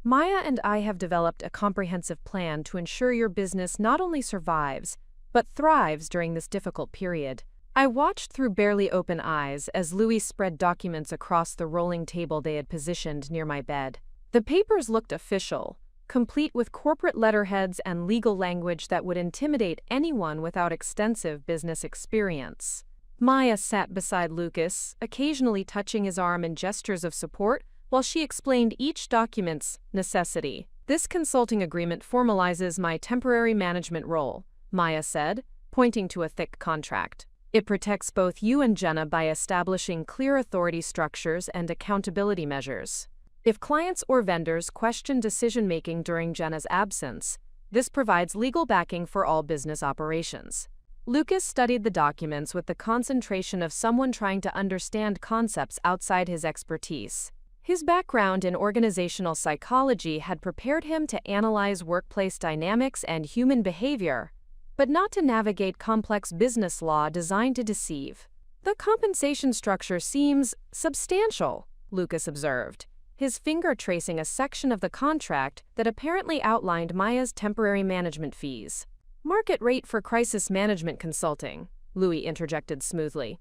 Maya and I have developed a comprehensive plan to ensure your business not only survives, but thrives during this difficult period. I watched through barely open eyes as Louis spread documents across the rolling table they had positioned near my bed. The papers looked official, complete with corporate letterheads and legal language that would intimidate anyone without extensive business experience. Maya sat beside Lucas, occasionally touching his arm in gestures of support while she explained each document's necessity. This consulting agreement formalizes my temporary management role, Maya said, pointing to a thick contract. It protects both you and Jenna by establishing clear authority structures and accountability measures. If clients or vendors question decision-making during Jenna's absence, this provides legal backing for all business operations. Lucas studied the documents with the concentration of someone trying to understand concepts outside his expertise. His background in organizational psychology had prepared him to analyze workplace dynamics and human behavior, but not to navigate complex business law designed to deceive. The compensation structure seems substantial, Lucas observed, his finger tracing a section of the contract that apparently outlined Maya's temporary management fees. Market rate for crisis management consulting, Louis interjected smoothly.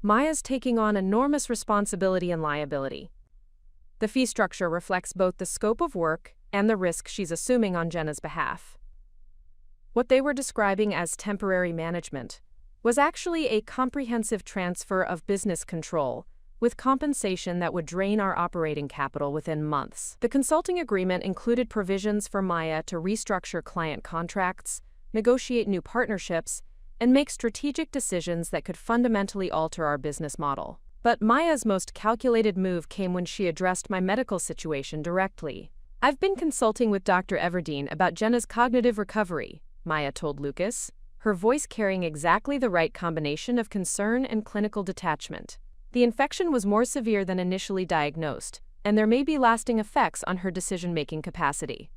Maya's taking on enormous responsibility and liability. The fee structure reflects both the scope of work and the risk she's assuming on Jenna's behalf. What they were describing as temporary management was actually a comprehensive transfer of business control, with compensation that would drain our operating capital within months. The consulting agreement included provisions for Maya to restructure client contracts, negotiate new partnerships, and make strategic decisions that could fundamentally alter our business model. But Maya's most calculated move came when she addressed my medical situation directly. I've been consulting with Dr. Everdeen about Jenna's cognitive recovery, Maya told Lucas, her voice carrying exactly the right combination of concern and clinical detachment. The infection was more severe than initially diagnosed, and there may be lasting effects on her decision-making capacity.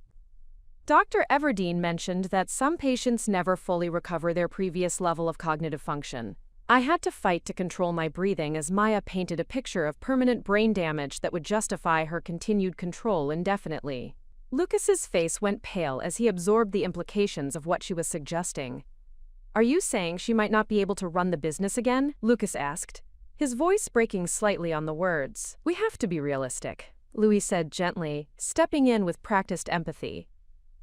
Dr. Everdeen mentioned that some patients never fully recover their previous level of cognitive function. I had to fight to control my breathing as Maya painted a picture of permanent brain damage that would justify her continued control indefinitely. Lucas's face went pale as he absorbed the implications of what she was suggesting. Are you saying she might not be able to run the business again? Lucas asked, his voice breaking slightly on the words. We have to be realistic, Louis said gently, stepping in with practiced empathy.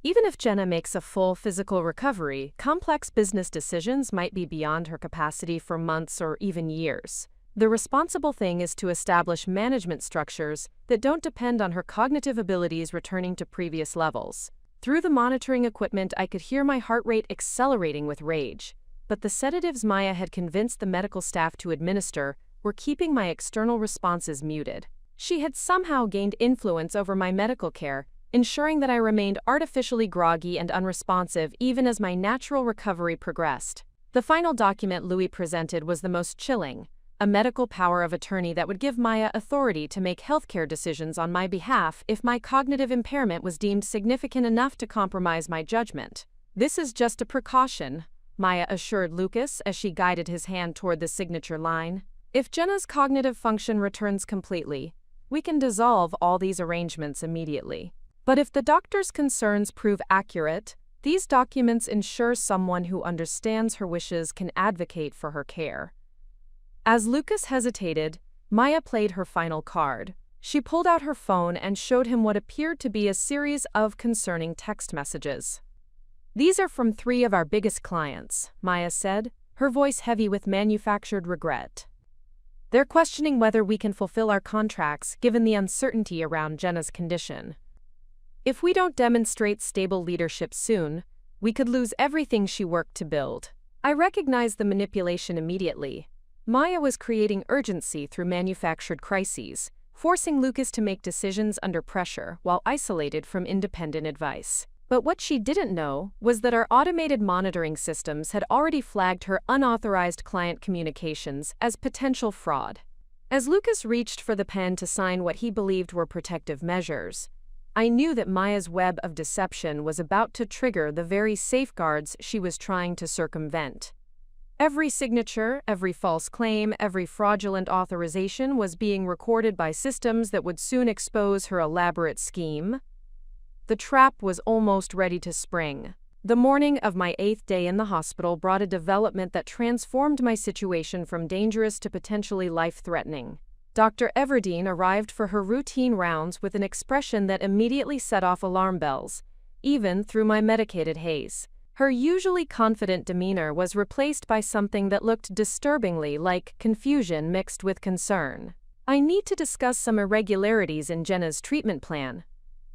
Even if Jenna makes a full physical recovery, complex business decisions might be beyond her capacity for months or even years. The responsible thing is to establish management structures that don't depend on her cognitive abilities returning to previous levels. Through the monitoring equipment, I could hear my heart rate accelerating with rage, but the sedatives Maya had convinced the medical staff to administer were keeping my external responses muted. She had somehow gained influence over my medical care, ensuring that I remained artificially groggy and unresponsive even as my natural recovery progressed. The final document Louis presented was the most chilling, a medical power of attorney that would give Maya authority to make healthcare decisions on my behalf if my cognitive impairment was deemed significant enough to compromise my judgment. This is just a precaution, Maya assured Lucas as she guided his hand toward the signature line. If Jenna's cognitive function returns completely, we can dissolve all these arrangements immediately. But if the doctor's concerns prove accurate, these documents ensure someone who understands her wishes can advocate for her care. As Lucas hesitated, Maya played her final card. She pulled out her phone and showed him what appeared to be a series of concerning text messages. These are from 3 of our biggest clients, Maya said, her voice heavy with manufactured regret. They're questioning whether we can fulfill our contracts given the uncertainty around Jenna's condition. If we don't demonstrate stable leadership soon, we could lose everything she worked to build. I recognized the manipulation immediately. Maya was creating urgency through manufactured crises, forcing Lucas to make decisions under pressure while isolated from independent advice. But what she didn't know was that our automated monitoring systems had already flagged her unauthorized client communications as potential fraud. As Lucas reached for the pen to sign what he believed were protective measures, I knew that Maya's web of deception was about to trigger the very safeguards she was trying to circumvent. Every signature, every false claim, every fraudulent authorization was being recorded by systems that would soon expose her elaborate scheme. The trap was almost ready to spring. The morning of my 8th day in the hospital brought a development that transformed my situation from dangerous to potentially life-threatening. Dr. Everdeen arrived for her routine rounds with an expression that immediately set off alarm bells, even through my medicated haze. Her usually confident demeanor was replaced by something that looked disturbingly like confusion mixed with concern. "I need to discuss some irregularities in Jenna's treatment plan,"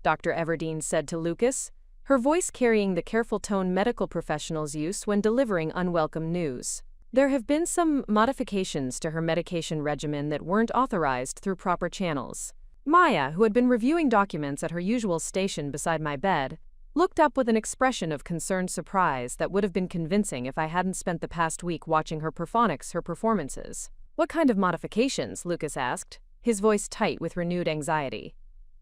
Dr. Everdeen said to Lucas, her voice carrying the careful tone medical professionals use when delivering unwelcome news. "There have been some modifications to her medication regimen that weren't authorized through proper channels." Maya, who had been reviewing documents at her usual station beside my bed, looked up with an expression of concerned surprise that would have been convincing if I hadn't spent the past week watching her performances. "What kind of modifications?" Lucas asked, his voice tight with renewed anxiety.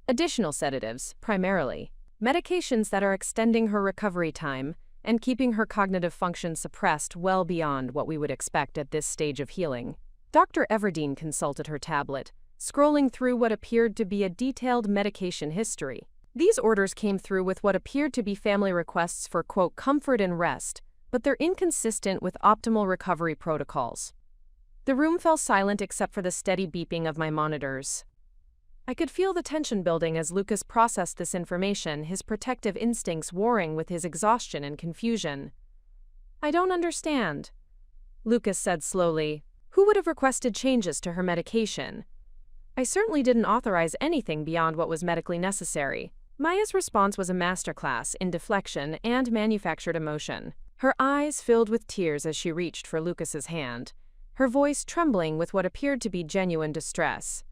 "Additional sedatives, primarily. Medications that are extending her recovery time and keeping her cognitive function suppressed well beyond what we would expect at this stage of healing." Dr. Everdeen consulted her tablet, scrolling through what appeared to be a detailed medication history. These orders came through with what appeared to be family requests for, quote, comfort and rest, but they're inconsistent with optimal recovery protocols. The room fell silent except for the steady beeping of my monitors. I could feel the tension building as Lucas processed this information, his protective instincts warring with his exhaustion and confusion. "I don't understand," Lucas said slowly. "Who would have requested changes to her medication? I certainly didn't authorize anything beyond what was medically necessary." Maya's response was a masterclass in deflection and manufactured emotion. Her eyes filled with tears as she reached for Lucas's hand, her voice trembling with what appeared to be genuine distress.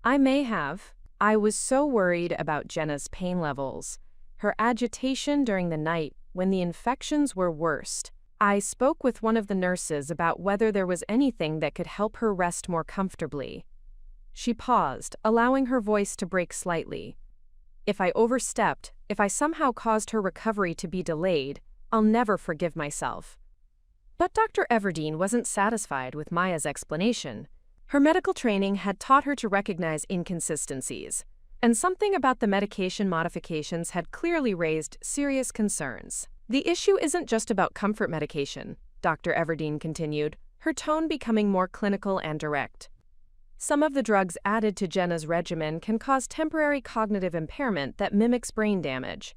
"I may have. I was so worried about Jenna's pain levels, her agitation during the night when the infections were worst. I spoke with one of the nurses about whether there was anything that could help her rest more comfortably." She paused, allowing her voice to break slightly. "If I overstepped, if I somehow caused her recovery to be delayed, I'll never forgive myself." But Dr. Everdeen wasn't satisfied with Maya's explanation. Her medical training had taught her to recognize inconsistencies, and something about the medication modifications had clearly raised serious concerns. "The issue isn't just about comfort medication," Dr. Everdeen continued, her tone becoming more clinical and direct. "Some of the drugs added to Jenna's regimen can cause temporary cognitive impairment that mimics brain damage.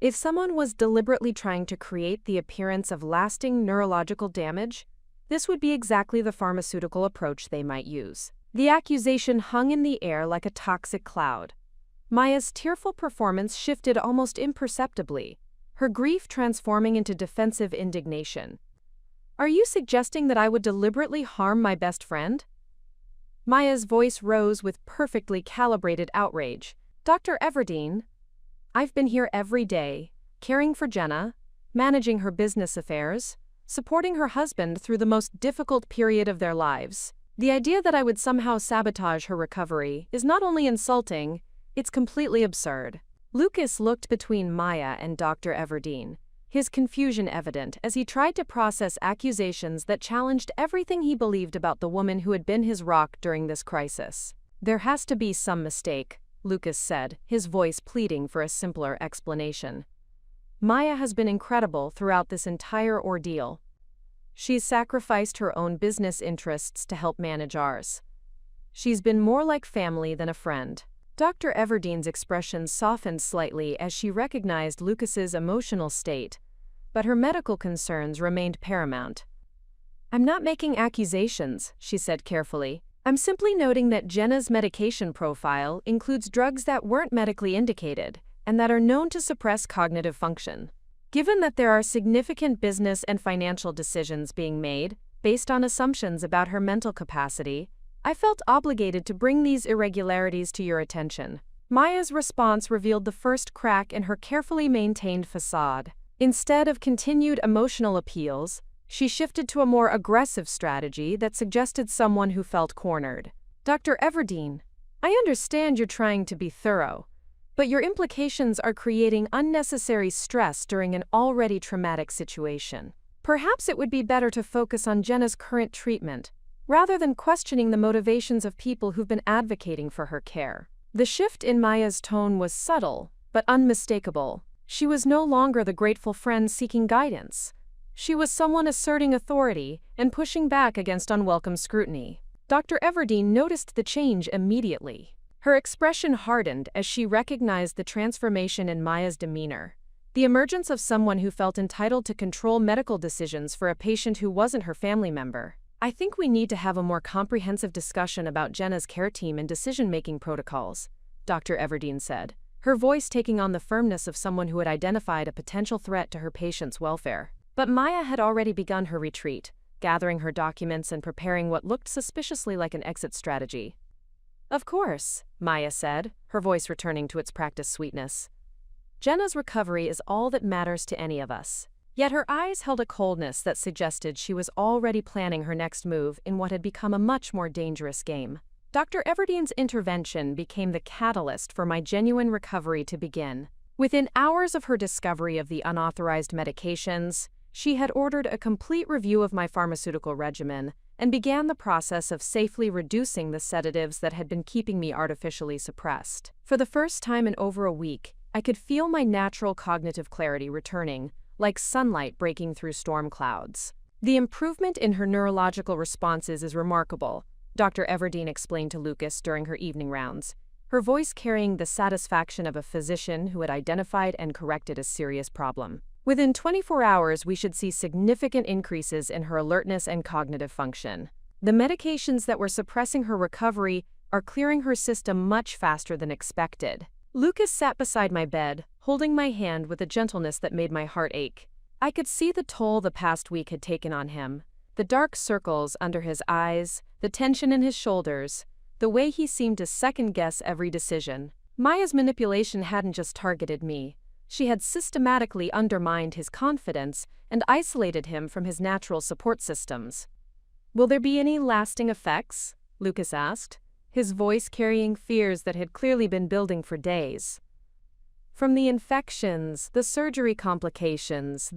If someone was deliberately trying to create the appearance of lasting neurological damage, this would be exactly the pharmaceutical approach they might use." The accusation hung in the air like a toxic cloud. Maya's tearful performance shifted almost imperceptibly, her grief transforming into defensive indignation. "Are you suggesting that I would deliberately harm my best friend?" Maya's voice rose with perfectly calibrated outrage. "Dr. Everdeen, I've been here every day, caring for Jenna, managing her business affairs, supporting her husband through the most difficult period of their lives. The idea that I would somehow sabotage her recovery is not only insulting, it's completely absurd." Lucas looked between Maya and Dr. Everdeen, his confusion evident as he tried to process accusations that challenged everything he believed about the woman who had been his rock during this crisis. "There has to be some mistake," Lucas said, his voice pleading for a simpler explanation. "Maya has been incredible throughout this entire ordeal. She's sacrificed her own business interests to help manage ours. She's been more like family than a friend." Dr. Everdeen's expression softened slightly as she recognized Lucas's emotional state, but her medical concerns remained paramount. "I'm not making accusations," she said carefully. "I'm simply noting that Jenna's medication profile includes drugs that weren't medically indicated and that are known to suppress cognitive function. Given that there are significant business and financial decisions being made based on assumptions about her mental capacity, I felt obligated to bring these irregularities to your attention." Maya's response revealed the first crack in her carefully maintained facade. Instead of continued emotional appeals, she shifted to a more aggressive strategy that suggested someone who felt cornered. "Dr. Everdeen, I understand you're trying to be thorough, but your implications are creating unnecessary stress during an already traumatic situation. Perhaps it would be better to focus on Jenna's current treatment, rather than questioning the motivations of people who've been advocating for her care." The shift in Maya's tone was subtle, but unmistakable. She was no longer the grateful friend seeking guidance. She was someone asserting authority and pushing back against unwelcome scrutiny. Dr. Everdeen noticed the change immediately. Her expression hardened as she recognized the transformation in Maya's demeanor, the emergence of someone who felt entitled to control medical decisions for a patient who wasn't her family member. "I think we need to have a more comprehensive discussion about Jenna's care team and decision-making protocols," Dr. Everdeen said, her voice taking on the firmness of someone who had identified a potential threat to her patient's welfare. But Maya had already begun her retreat, gathering her documents and preparing what looked suspiciously like an exit strategy. "Of course," Maya said, her voice returning to its practiced sweetness. "Jenna's recovery is all that matters to any of us." Yet her eyes held a coldness that suggested she was already planning her next move in what had become a much more dangerous game. Dr. Everdeen's intervention became the catalyst for my genuine recovery to begin. Within hours of her discovery of the unauthorized medications, she had ordered a complete review of my pharmaceutical regimen and began the process of safely reducing the sedatives that had been keeping me artificially suppressed. For the first time in over a week, I could feel my natural cognitive clarity returning, like sunlight breaking through storm clouds. "The improvement in her neurological responses is remarkable," Dr. Everdeen explained to Lucas during her evening rounds, her voice carrying the satisfaction of a physician who had identified and corrected a serious problem. "Within 24 hours, we should see significant increases in her alertness and cognitive function. The medications that were suppressing her recovery are clearing her system much faster than expected." Lucas sat beside my bed, holding my hand with a gentleness that made my heart ache. I could see the toll the past week had taken on him, the dark circles under his eyes, the tension in his shoulders, the way he seemed to second-guess every decision. Maya's manipulation hadn't just targeted me. She had systematically undermined his confidence and isolated him from his natural support systems. "Will there be any lasting effects?" Lucas asked, his voice carrying fears that had clearly been building for days. "From the infections, the surgery complications,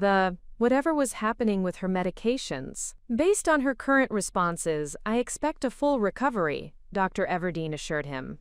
whatever was happening with her medications. Based on her current responses, I expect a full recovery," Dr. Everdeen assured him.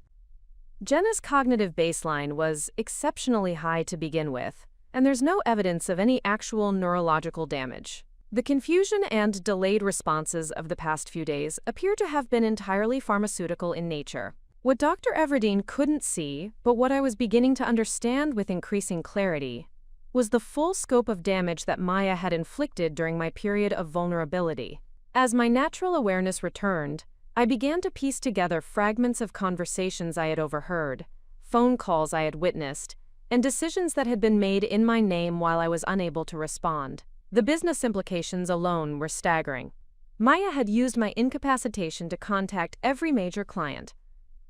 Jenna's cognitive baseline was exceptionally high to begin with, and there's no evidence of any actual neurological damage. The confusion and delayed responses of the past few days appear to have been entirely pharmaceutical in nature. What Dr. Everdeen couldn't see, but what I was beginning to understand with increasing clarity, was the full scope of damage that Maya had inflicted during my period of vulnerability. As my natural awareness returned, I began to piece together fragments of conversations I had overheard, phone calls I had witnessed, and decisions that had been made in my name while I was unable to respond. The business implications alone were staggering. Maya had used my incapacitation to contact every major client,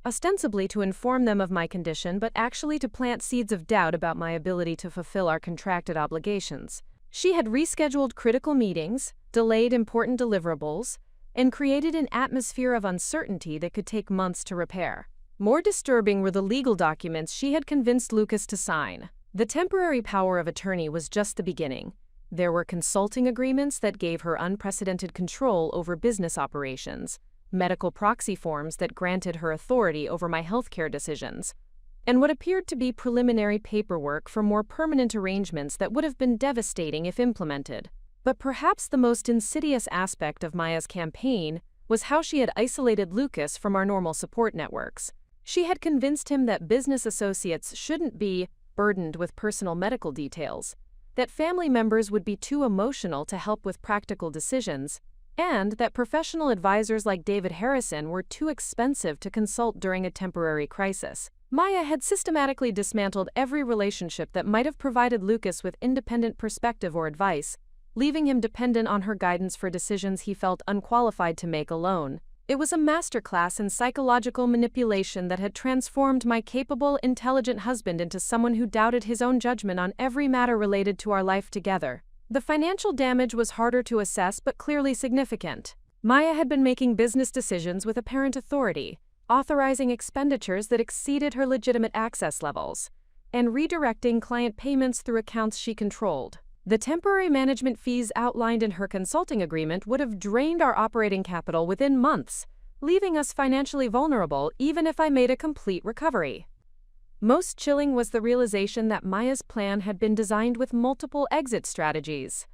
ostensibly to inform them of my condition, but actually to plant seeds of doubt about my ability to fulfill our contracted obligations. She had rescheduled critical meetings, delayed important deliverables, and created an atmosphere of uncertainty that could take months to repair. More disturbing were the legal documents she had convinced Lucas to sign. The temporary power of attorney was just the beginning. There were consulting agreements that gave her unprecedented control over business operations, medical proxy forms that granted her authority over my healthcare decisions, and what appeared to be preliminary paperwork for more permanent arrangements that would have been devastating if implemented. But perhaps the most insidious aspect of Maya's campaign was how she had isolated Lucas from our normal support networks. She had convinced him that business associates shouldn't be burdened with personal medical details, that family members would be too emotional to help with practical decisions, and that professional advisors like David Harrison were too expensive to consult during a temporary crisis. Maya had systematically dismantled every relationship that might have provided Lucas with independent perspective or advice, leaving him dependent on her guidance for decisions he felt unqualified to make alone. It was a masterclass in psychological manipulation that had transformed my capable, intelligent husband into someone who doubted his own judgment on every matter related to our life together. The financial damage was harder to assess but clearly significant. Maya had been making business decisions with apparent authority, authorizing expenditures that exceeded her legitimate access levels, and redirecting client payments through accounts she controlled. The temporary management fees outlined in her consulting agreement would have drained our operating capital within months, leaving us financially vulnerable even if I made a complete recovery. Most chilling was the realization that Maya's plan had been designed with multiple exit strategies.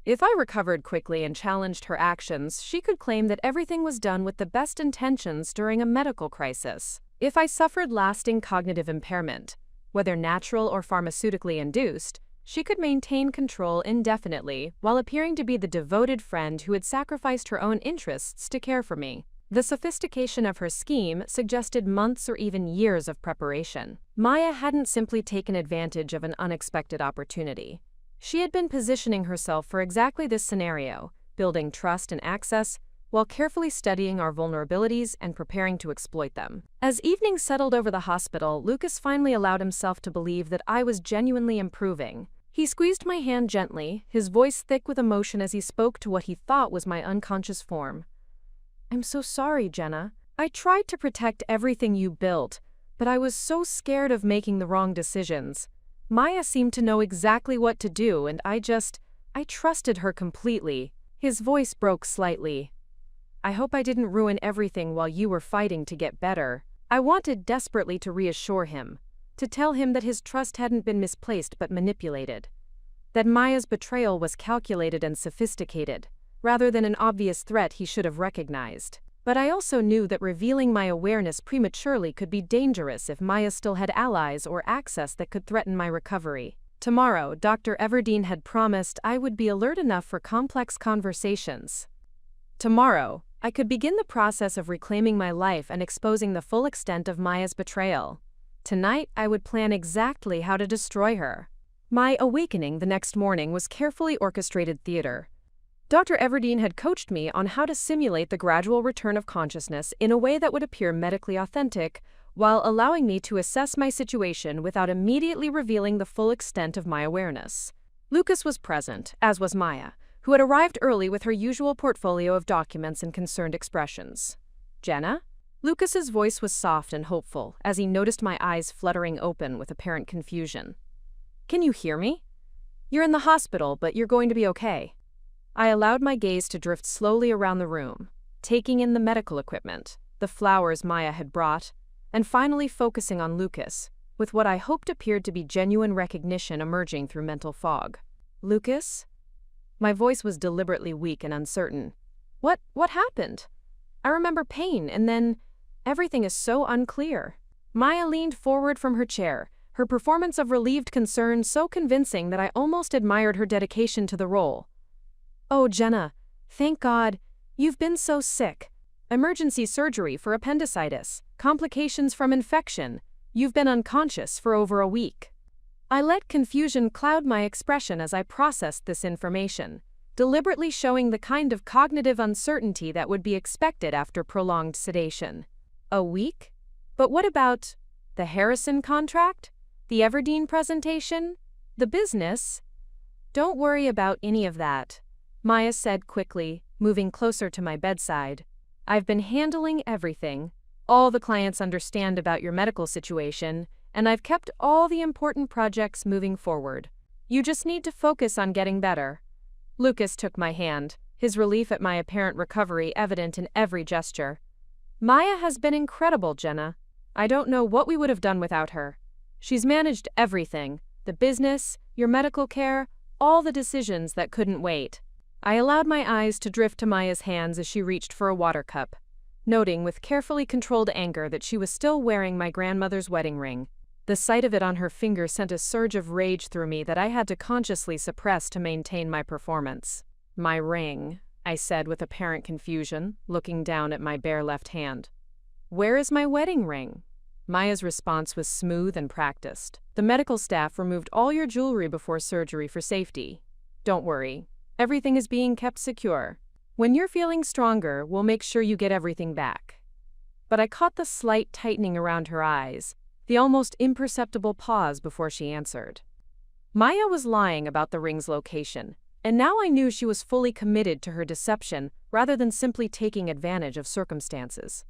If I recovered quickly and challenged her actions, she could claim that everything was done with the best intentions during a medical crisis. If I suffered lasting cognitive impairment, whether natural or pharmaceutically induced, she could maintain control indefinitely while appearing to be the devoted friend who had sacrificed her own interests to care for me. The sophistication of her scheme suggested months or even years of preparation. Maya hadn't simply taken advantage of an unexpected opportunity. She had been positioning herself for exactly this scenario, building trust and access, while carefully studying our vulnerabilities and preparing to exploit them. As evening settled over the hospital, Lucas finally allowed himself to believe that I was genuinely improving. He squeezed my hand gently, his voice thick with emotion as he spoke to what he thought was my unconscious form. "I'm so sorry, Jenna. I tried to protect everything you built, but I was so scared of making the wrong decisions. Maya seemed to know exactly what to do, and I trusted her completely." His voice broke slightly. "I hope I didn't ruin everything while you were fighting to get better." I wanted desperately to reassure him, to tell him that his trust hadn't been misplaced but manipulated, that Maya's betrayal was calculated and sophisticated, rather than an obvious threat he should have recognized. But I also knew that revealing my awareness prematurely could be dangerous if Maya still had allies or access that could threaten my recovery. Tomorrow, Dr. Everdeen had promised I would be alert enough for complex conversations. Tomorrow, I could begin the process of reclaiming my life and exposing the full extent of Maya's betrayal. Tonight, I would plan exactly how to destroy her. My awakening the next morning was carefully orchestrated theater. Dr. Everdeen had coached me on how to simulate the gradual return of consciousness in a way that would appear medically authentic, while allowing me to assess my situation without immediately revealing the full extent of my awareness. Lucas was present, as was Maya, who had arrived early with her usual portfolio of documents and concerned expressions. "Jenna?" Lucas's voice was soft and hopeful as he noticed my eyes fluttering open with apparent confusion. "Can you hear me? You're in the hospital, but you're going to be okay." I allowed my gaze to drift slowly around the room, taking in the medical equipment, the flowers Maya had brought, and finally focusing on Lucas, with what I hoped appeared to be genuine recognition emerging through mental fog. "Lucas?" My voice was deliberately weak and uncertain. What happened? I remember pain, and then everything is so unclear." Maya leaned forward from her chair, her performance of relieved concern so convincing that I almost admired her dedication to the role. "Oh, Jenna, thank God. You've been so sick. Emergency surgery for appendicitis, complications from infection. You've been unconscious for over a week." I let confusion cloud my expression as I processed this information, deliberately showing the kind of cognitive uncertainty that would be expected after prolonged sedation. "A week? But what about the Harrison contract? The Everdeen presentation? The business?" "Don't worry about any of that," Maya said quickly, moving closer to my bedside. "I've been handling everything. All the clients understand about your medical situation, and I've kept all the important projects moving forward. You just need to focus on getting better." Lucas took my hand, his relief at my apparent recovery evident in every gesture. "Maya has been incredible, Jenna. I don't know what we would have done without her. She's managed everything, the business, your medical care, all the decisions that couldn't wait." I allowed my eyes to drift to Maya's hands as she reached for a water cup, noting with carefully controlled anger that she was still wearing my grandmother's wedding ring. The sight of it on her finger sent a surge of rage through me that I had to consciously suppress to maintain my performance. "My ring," I said with apparent confusion, looking down at my bare left hand. "Where is my wedding ring?" Maya's response was smooth and practiced. "The medical staff removed all your jewelry before surgery for safety. Don't worry. Everything is being kept secure." "When you're feeling stronger, we'll make sure you get everything back." But I caught the slight tightening around her eyes, the almost imperceptible pause before she answered. Maya was lying about the ring's location, and now I knew she was fully committed to her deception rather than simply taking advantage of circumstances.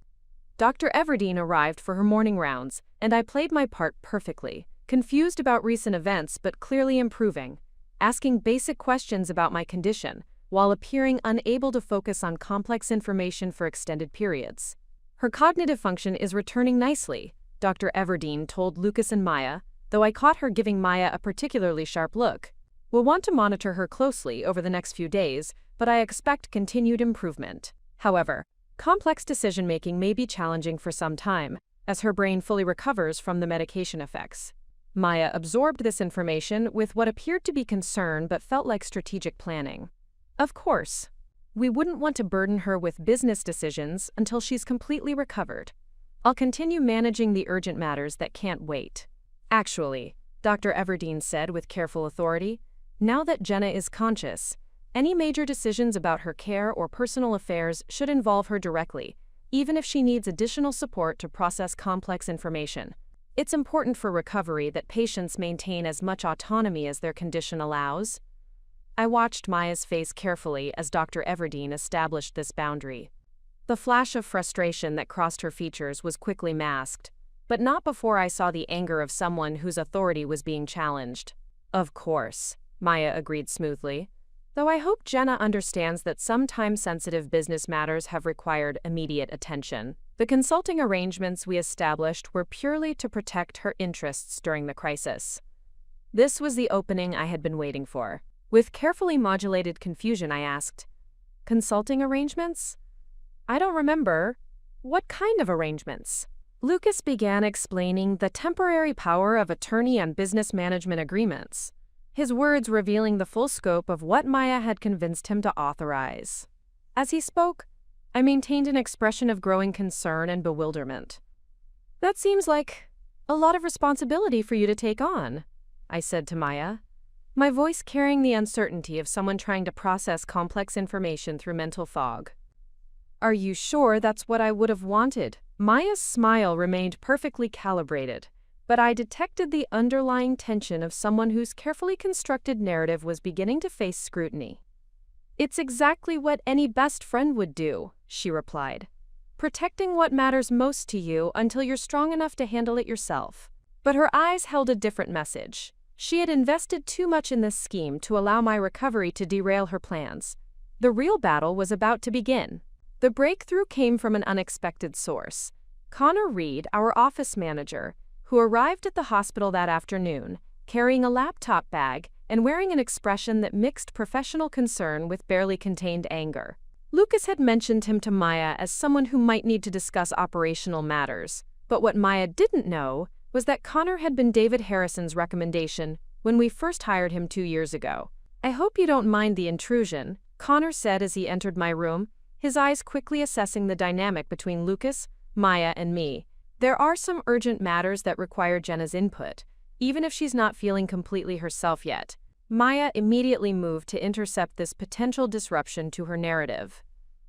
Dr. Everdeen arrived for her morning rounds, and I played my part perfectly, confused about recent events but clearly improving, asking basic questions about my condition, while appearing unable to focus on complex information for extended periods. "Her cognitive function is returning nicely," Dr. Everdeen told Lucas and Maya, though I caught her giving Maya a particularly sharp look. "We'll want to monitor her closely over the next few days, but I expect continued improvement. However, complex decision-making may be challenging for some time, as her brain fully recovers from the medication effects." Maya absorbed this information with what appeared to be concern but felt like strategic planning. "Of course. We wouldn't want to burden her with business decisions until she's completely recovered. I'll continue managing the urgent matters that can't wait." "Actually," Dr. Everdeen said with careful authority, "now that Jenna is conscious, any major decisions about her care or personal affairs should involve her directly, even if she needs additional support to process complex information. It's important for recovery that patients maintain as much autonomy as their condition allows." I watched Maya's face carefully as Dr. Everdeen established this boundary. The flash of frustration that crossed her features was quickly masked, but not before I saw the anger of someone whose authority was being challenged. "Of course," Maya agreed smoothly, "though I hope Jenna understands that some time-sensitive business matters have required immediate attention. The consulting arrangements we established were purely to protect her interests during the crisis." This was the opening I had been waiting for. With carefully modulated confusion, I asked, "Consulting arrangements? I don't remember. What kind of arrangements?" Lucas began explaining the temporary power of attorney on business management agreements, his words revealing the full scope of what Maya had convinced him to authorize. As he spoke, I maintained an expression of growing concern and bewilderment. "That seems like a lot of responsibility for you to take on," I said to Maya, my voice carrying the uncertainty of someone trying to process complex information through mental fog. "Are you sure that's what I would have wanted?" Maya's smile remained perfectly calibrated, but I detected the underlying tension of someone whose carefully constructed narrative was beginning to face scrutiny. "It's exactly what any best friend would do," she replied, "protecting what matters most to you until you're strong enough to handle it yourself." But her eyes held a different message. She had invested too much in this scheme to allow my recovery to derail her plans. The real battle was about to begin. The breakthrough came from an unexpected source. Connor Reed, our office manager, who arrived at the hospital that afternoon, carrying a laptop bag and wearing an expression that mixed professional concern with barely contained anger. Lucas had mentioned him to Maya as someone who might need to discuss operational matters, but what Maya didn't know was that Connor had been David Harrison's recommendation when we first hired him 2 years ago. "I hope you don't mind the intrusion," Connor said as he entered my room, his eyes quickly assessing the dynamic between Lucas, Maya, and me. "There are some urgent matters that require Jenna's input, even if she's not feeling completely herself yet." Maya immediately moved to intercept this potential disruption to her narrative.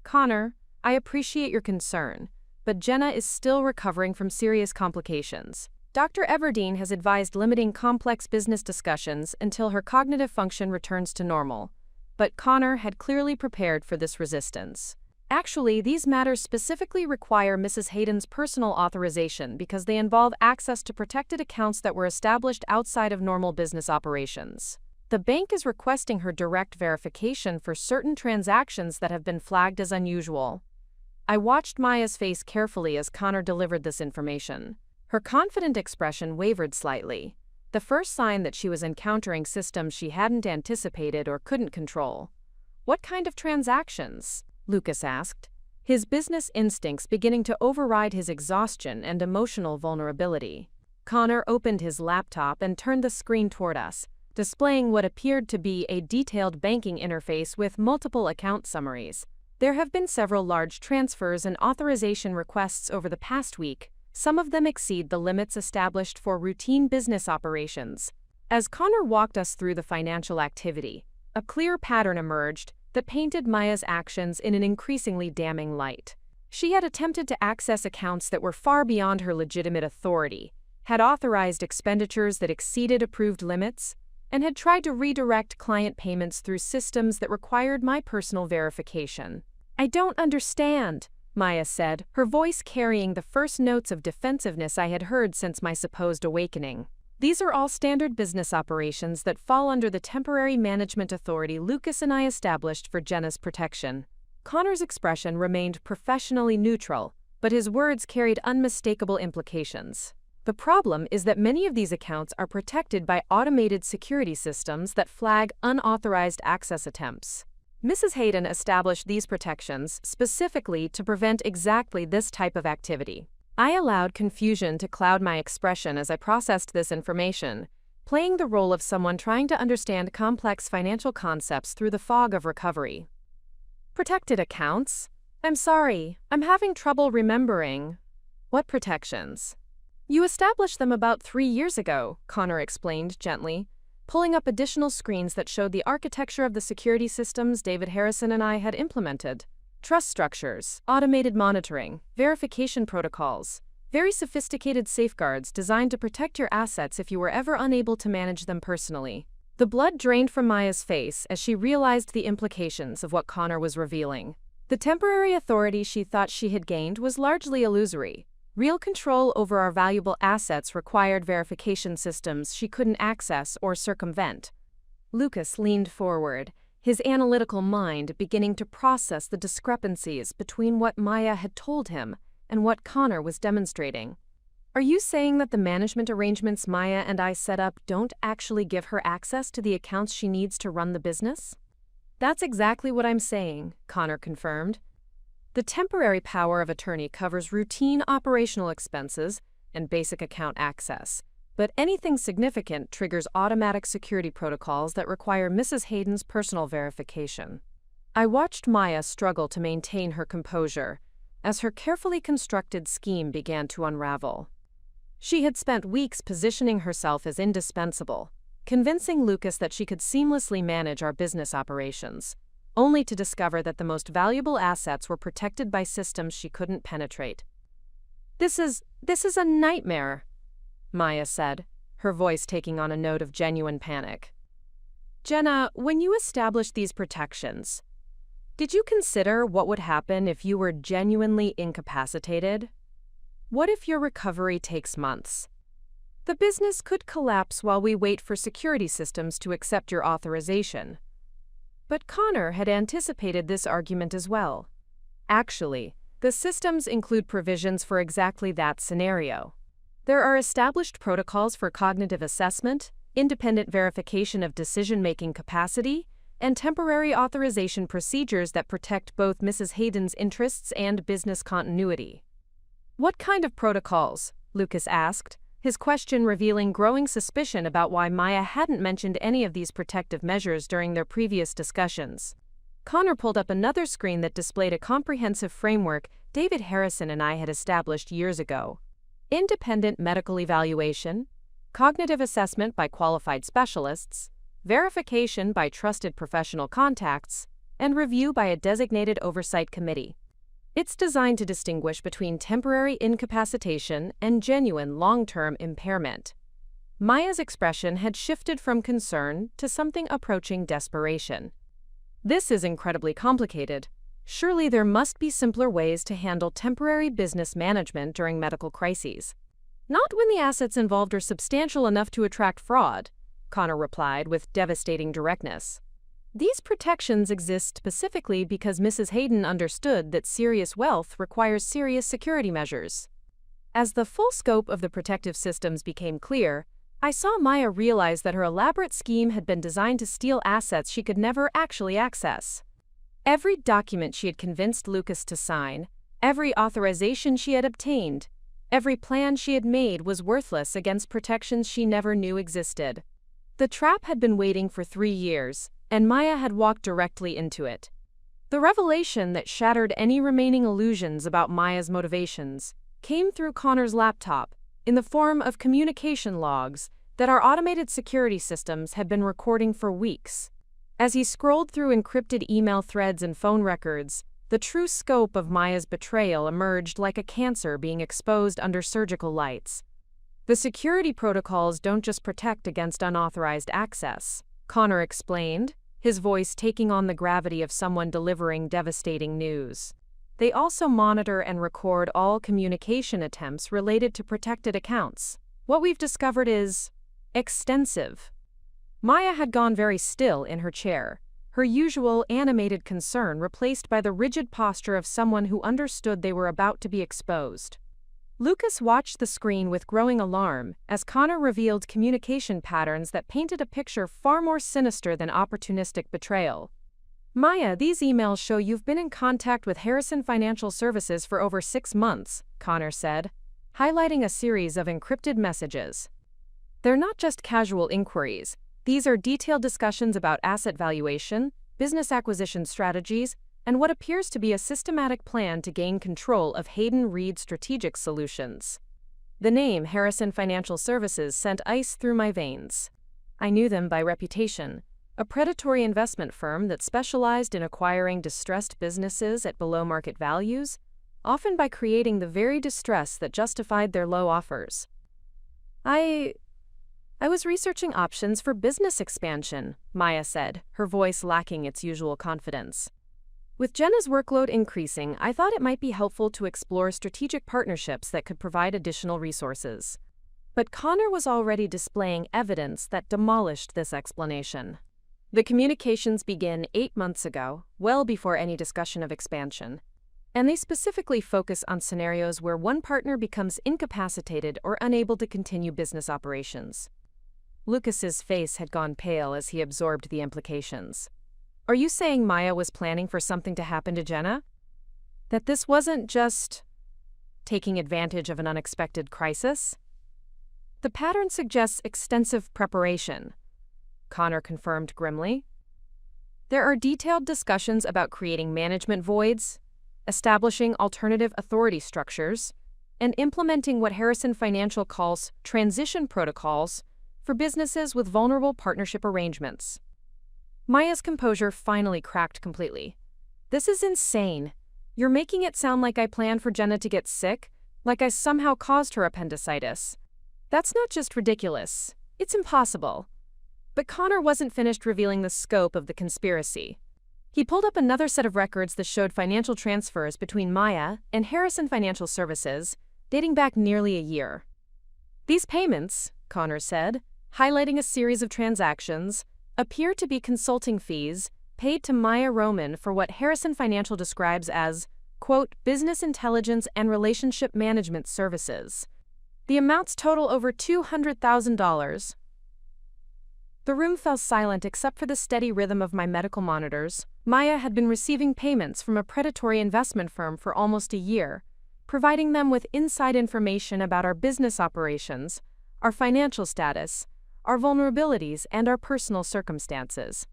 "Connor, I appreciate your concern, but Jenna is still recovering from serious complications. Dr. Everdeen has advised limiting complex business discussions until her cognitive function returns to normal." But Connor had clearly prepared for this resistance. "Actually, these matters specifically require Mrs. Hayden's personal authorization because they involve access to protected accounts that were established outside of normal business operations. The bank is requesting her direct verification for certain transactions that have been flagged as unusual." I watched Maya's face carefully as Connor delivered this information. Her confident expression wavered slightly, the first sign that she was encountering systems she hadn't anticipated or couldn't control. "What kind of transactions?" Lucas asked, his business instincts beginning to override his exhaustion and emotional vulnerability. Connor opened his laptop and turned the screen toward us, displaying what appeared to be a detailed banking interface with multiple account summaries. "There have been several large transfers and authorization requests over the past week. Some of them exceed the limits established for routine business operations." As Connor walked us through the financial activity, a clear pattern emerged that painted Maya's actions in an increasingly damning light. She had attempted to access accounts that were far beyond her legitimate authority, had authorized expenditures that exceeded approved limits, and had tried to redirect client payments through systems that required my personal verification. "I don't understand," Maya said, her voice carrying the first notes of defensiveness I had heard since my supposed awakening. "These are all standard business operations that fall under the temporary management authority Lucas and I established for Jenna's protection." Connor's expression remained professionally neutral, but his words carried unmistakable implications. "The problem is that many of these accounts are protected by automated security systems that flag unauthorized access attempts. Mrs. Hayden established these protections specifically to prevent exactly this type of activity." I allowed confusion to cloud my expression as I processed this information, playing the role of someone trying to understand complex financial concepts through the fog of recovery. "Protected accounts? I'm sorry, I'm having trouble remembering. What protections?" "You established them about 3 years ago," Connor explained gently, pulling up additional screens that showed the architecture of the security systems David Harrison and I had implemented. Trust structures, automated monitoring, verification protocols, very sophisticated safeguards designed to protect your assets if you were ever unable to manage them personally. The blood drained from Maya's face as she realized the implications of what Connor was revealing. The temporary authority she thought she had gained was largely illusory. Real control over our valuable assets required verification systems she couldn't access or circumvent. Lucas leaned forward, his analytical mind beginning to process the discrepancies between what Maya had told him and what Connor was demonstrating. "Are you saying that the management arrangements Maya and I set up don't actually give her access to the accounts she needs to run the business?" "That's exactly what I'm saying," Connor confirmed. "The temporary power of attorney covers routine operational expenses and basic account access, but anything significant triggers automatic security protocols that require Mrs. Hayden's personal verification." I watched Maya struggle to maintain her composure as her carefully constructed scheme began to unravel. She had spent weeks positioning herself as indispensable, convincing Lucas that she could seamlessly manage our business operations, only to discover that the most valuable assets were protected by systems she couldn't penetrate. This is a nightmare," Maya said, her voice taking on a note of genuine panic. "Jenna, when you established these protections, did you consider what would happen if you were genuinely incapacitated? What if your recovery takes months? The business could collapse while we wait for security systems to accept your authorization." But Connor had anticipated this argument as well. "Actually, the systems include provisions for exactly that scenario. There are established protocols for cognitive assessment, independent verification of decision-making capacity, and temporary authorization procedures that protect both Mrs. Hayden's interests and business continuity." "What kind of protocols?" Lucas asked, his question revealing growing suspicion about why Maya hadn't mentioned any of these protective measures during their previous discussions. Connor pulled up another screen that displayed a comprehensive framework David Harrison and I had established years ago. Independent medical evaluation, cognitive assessment by qualified specialists, verification by trusted professional contacts, and review by a designated oversight committee. It's designed to distinguish between temporary incapacitation and genuine long-term impairment. Maya's expression had shifted from concern to something approaching desperation. "This is incredibly complicated. Surely there must be simpler ways to handle temporary business management during medical crises." "Not when the assets involved are substantial enough to attract fraud," Connor replied with devastating directness. "These protections exist specifically because Mrs. Hayden understood that serious wealth requires serious security measures." As the full scope of the protective systems became clear, I saw Maya realize that her elaborate scheme had been designed to steal assets she could never actually access. Every document she had convinced Lucas to sign, every authorization she had obtained, every plan she had made was worthless against protections she never knew existed. The trap had been waiting for 3 years, and Maya had walked directly into it. The revelation that shattered any remaining illusions about Maya's motivations came through Connor's laptop in the form of communication logs that our automated security systems had been recording for weeks. As he scrolled through encrypted email threads and phone records, the true scope of Maya's betrayal emerged like a cancer being exposed under surgical lights. The security protocols don't just protect against unauthorized access, Connor explained, his voice taking on the gravity of someone delivering devastating news. They also monitor and record all communication attempts related to protected accounts. What we've discovered is extensive. Maya had gone very still in her chair, her usual animated concern replaced by the rigid posture of someone who understood they were about to be exposed. Lucas watched the screen with growing alarm as Connor revealed communication patterns that painted a picture far more sinister than opportunistic betrayal. Maya, these emails show you've been in contact with Harrison Financial Services for over 6 months, Connor said, highlighting a series of encrypted messages. They're not just casual inquiries. These are detailed discussions about asset valuation, business acquisition strategies, and what appears to be a systematic plan to gain control of Hayden Reed Strategic Solutions. The name Harrison Financial Services sent ice through my veins. I knew them by reputation, a predatory investment firm that specialized in acquiring distressed businesses at below-market values, often by creating the very distress that justified their low offers. I was researching options for business expansion, Maya said, her voice lacking its usual confidence. With Jenna's workload increasing, I thought it might be helpful to explore strategic partnerships that could provide additional resources. But Connor was already displaying evidence that demolished this explanation. The communications began 8 months ago, well before any discussion of expansion. And they specifically focus on scenarios where one partner becomes incapacitated or unable to continue business operations. Lucas's face had gone pale as he absorbed the implications. Are you saying Maya was planning for something to happen to Jenna? That this wasn't just taking advantage of an unexpected crisis? The pattern suggests extensive preparation, Connor confirmed grimly. There are detailed discussions about creating management voids, establishing alternative authority structures, and implementing what Harrison Financial calls transition protocols for businesses with vulnerable partnership arrangements. Maya's composure finally cracked completely. This is insane. You're making it sound like I planned for Jenna to get sick, like I somehow caused her appendicitis. That's not just ridiculous, it's impossible. But Connor wasn't finished revealing the scope of the conspiracy. He pulled up another set of records that showed financial transfers between Maya and Harrison Financial Services, dating back nearly a year. These payments, Connor said, highlighting a series of transactions, appear to be consulting fees paid to Maya Roman for what Harrison Financial describes as, quote, business intelligence and relationship management services. The amounts total over $200,000. The room fell silent except for the steady rhythm of my medical monitors. Maya had been receiving payments from a predatory investment firm for almost a year, providing them with inside information about our business operations, our financial status, our vulnerabilities, and our personal circumstances.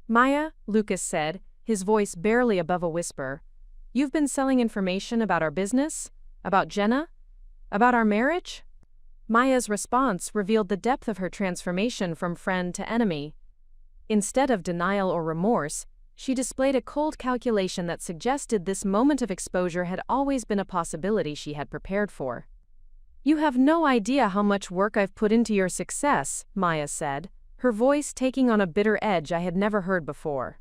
Maya, Lucas said, his voice barely above a whisper, you've been selling information about our business? About Jenna? About our marriage? Maya's response revealed the depth of her transformation from friend to enemy. Instead of denial or remorse, she displayed a cold calculation that suggested this moment of exposure had always been a possibility she had prepared for. You have no idea how much work I've put into your success, Maya said, her voice taking on a bitter edge I had never heard before.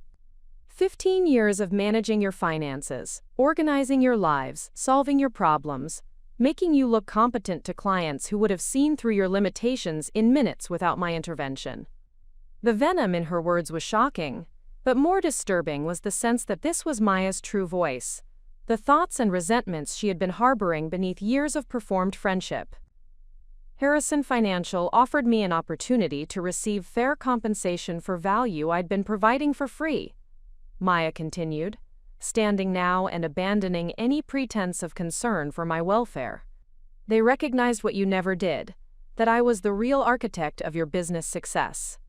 15 years of managing your finances, organizing your lives, solving your problems, making you look competent to clients who would have seen through your limitations in minutes without my intervention. The venom in her words was shocking, but more disturbing was the sense that this was Maya's true voice, the thoughts and resentments she had been harboring beneath years of performed friendship. Harrison Financial offered me an opportunity to receive fair compensation for value I'd been providing for free, Maya continued, standing now and abandoning any pretense of concern for my welfare. They recognized what you never did, that I was the real architect of your business success.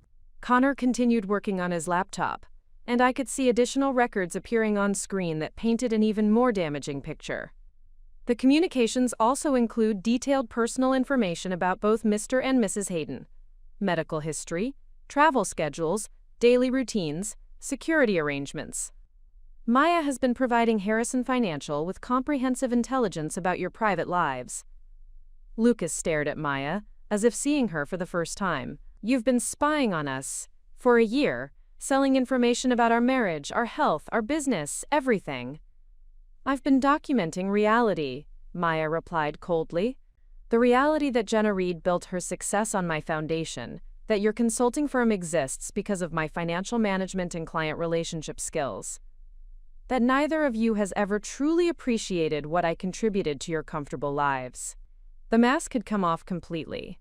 Connor continued working on his laptop, and I could see additional records appearing on screen that painted an even more damaging picture. The communications also include detailed personal information about both Mr. and Mrs. Hayden, medical history, travel schedules, daily routines, security arrangements. Maya has been providing Harrison Financial with comprehensive intelligence about your private lives. Lucas stared at Maya, as if seeing her for the first time. You've been spying on us for a year, selling information about our marriage, our health, our business, everything. I've been documenting reality, Maya replied coldly. The reality that Jenna Reed built her success on my foundation, that your consulting firm exists because of my financial management and client relationship skills. That neither of you has ever truly appreciated what I contributed to your comfortable lives. The mask had come off completely.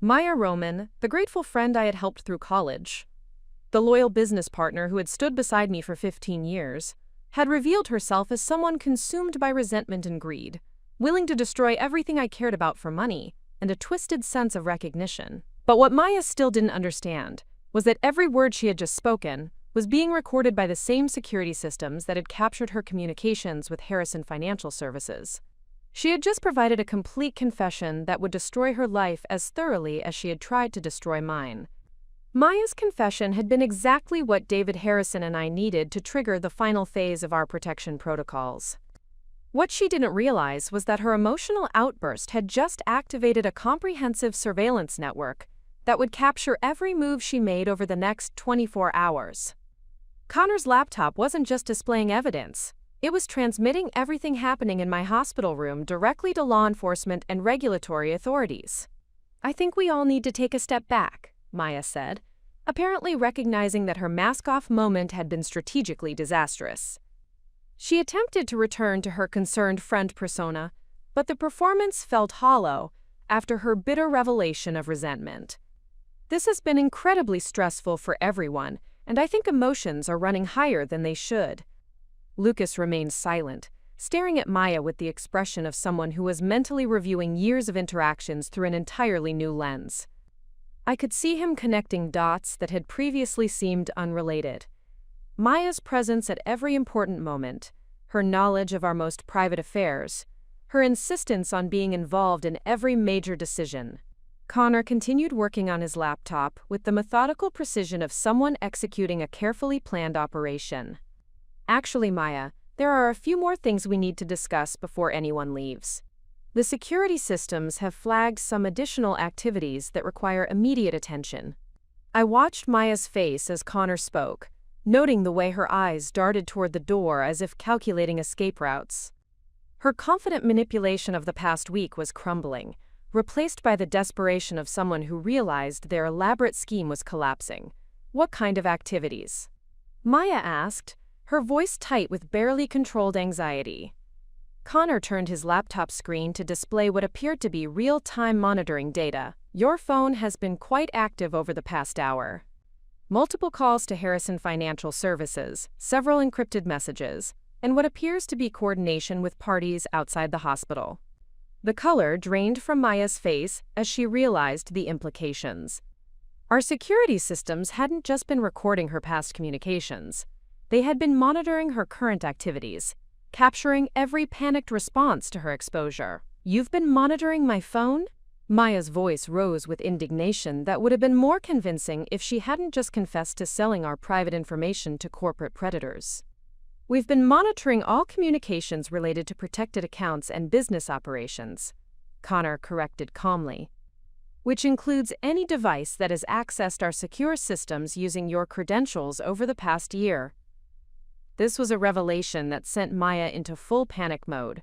Maya Roman, the grateful friend I had helped through college, the loyal business partner who had stood beside me for 15 years, had revealed herself as someone consumed by resentment and greed, willing to destroy everything I cared about for money and a twisted sense of recognition. But what Maya still didn't understand was that every word she had just spoken was being recorded by the same security systems that had captured her communications with Harrison Financial Services. She had just provided a complete confession that would destroy her life as thoroughly as she had tried to destroy mine. Maya's confession had been exactly what David Harrison and I needed to trigger the final phase of our protection protocols. What she didn't realize was that her emotional outburst had just activated a comprehensive surveillance network that would capture every move she made over the next 24 hours. Connor's laptop wasn't just displaying evidence. It was transmitting everything happening in my hospital room directly to law enforcement and regulatory authorities. I think we all need to take a step back, Maya said, apparently recognizing that her mask-off moment had been strategically disastrous. She attempted to return to her concerned friend persona, but the performance felt hollow after her bitter revelation of resentment. This has been incredibly stressful for everyone, and I think emotions are running higher than they should. Lucas remained silent, staring at Maya with the expression of someone who was mentally reviewing years of interactions through an entirely new lens. I could see him connecting dots that had previously seemed unrelated. Maya's presence at every important moment, her knowledge of our most private affairs, her insistence on being involved in every major decision. Connor continued working on his laptop with the methodical precision of someone executing a carefully planned operation. Actually, Maya, there are a few more things we need to discuss before anyone leaves. The security systems have flagged some additional activities that require immediate attention. I watched Maya's face as Connor spoke, noting the way her eyes darted toward the door as if calculating escape routes. Her confident manipulation of the past week was crumbling, replaced by the desperation of someone who realized their elaborate scheme was collapsing. What kind of activities? Maya asked, her voice tight with barely controlled anxiety. Connor turned his laptop screen to display what appeared to be real-time monitoring data. Your phone has been quite active over the past hour. Multiple calls to Harrison Financial Services, several encrypted messages, and what appears to be coordination with parties outside the hospital. The color drained from Maya's face as she realized the implications. Our security systems hadn't just been recording her past communications. They had been monitoring her current activities, capturing every panicked response to her exposure. You've been monitoring my phone? Maya's voice rose with indignation that would have been more convincing if she hadn't just confessed to selling our private information to corporate predators. We've been monitoring all communications related to protected accounts and business operations, Connor corrected calmly, which includes any device that has accessed our secure systems using your credentials over the past year. This was a revelation that sent Maya into full panic mode.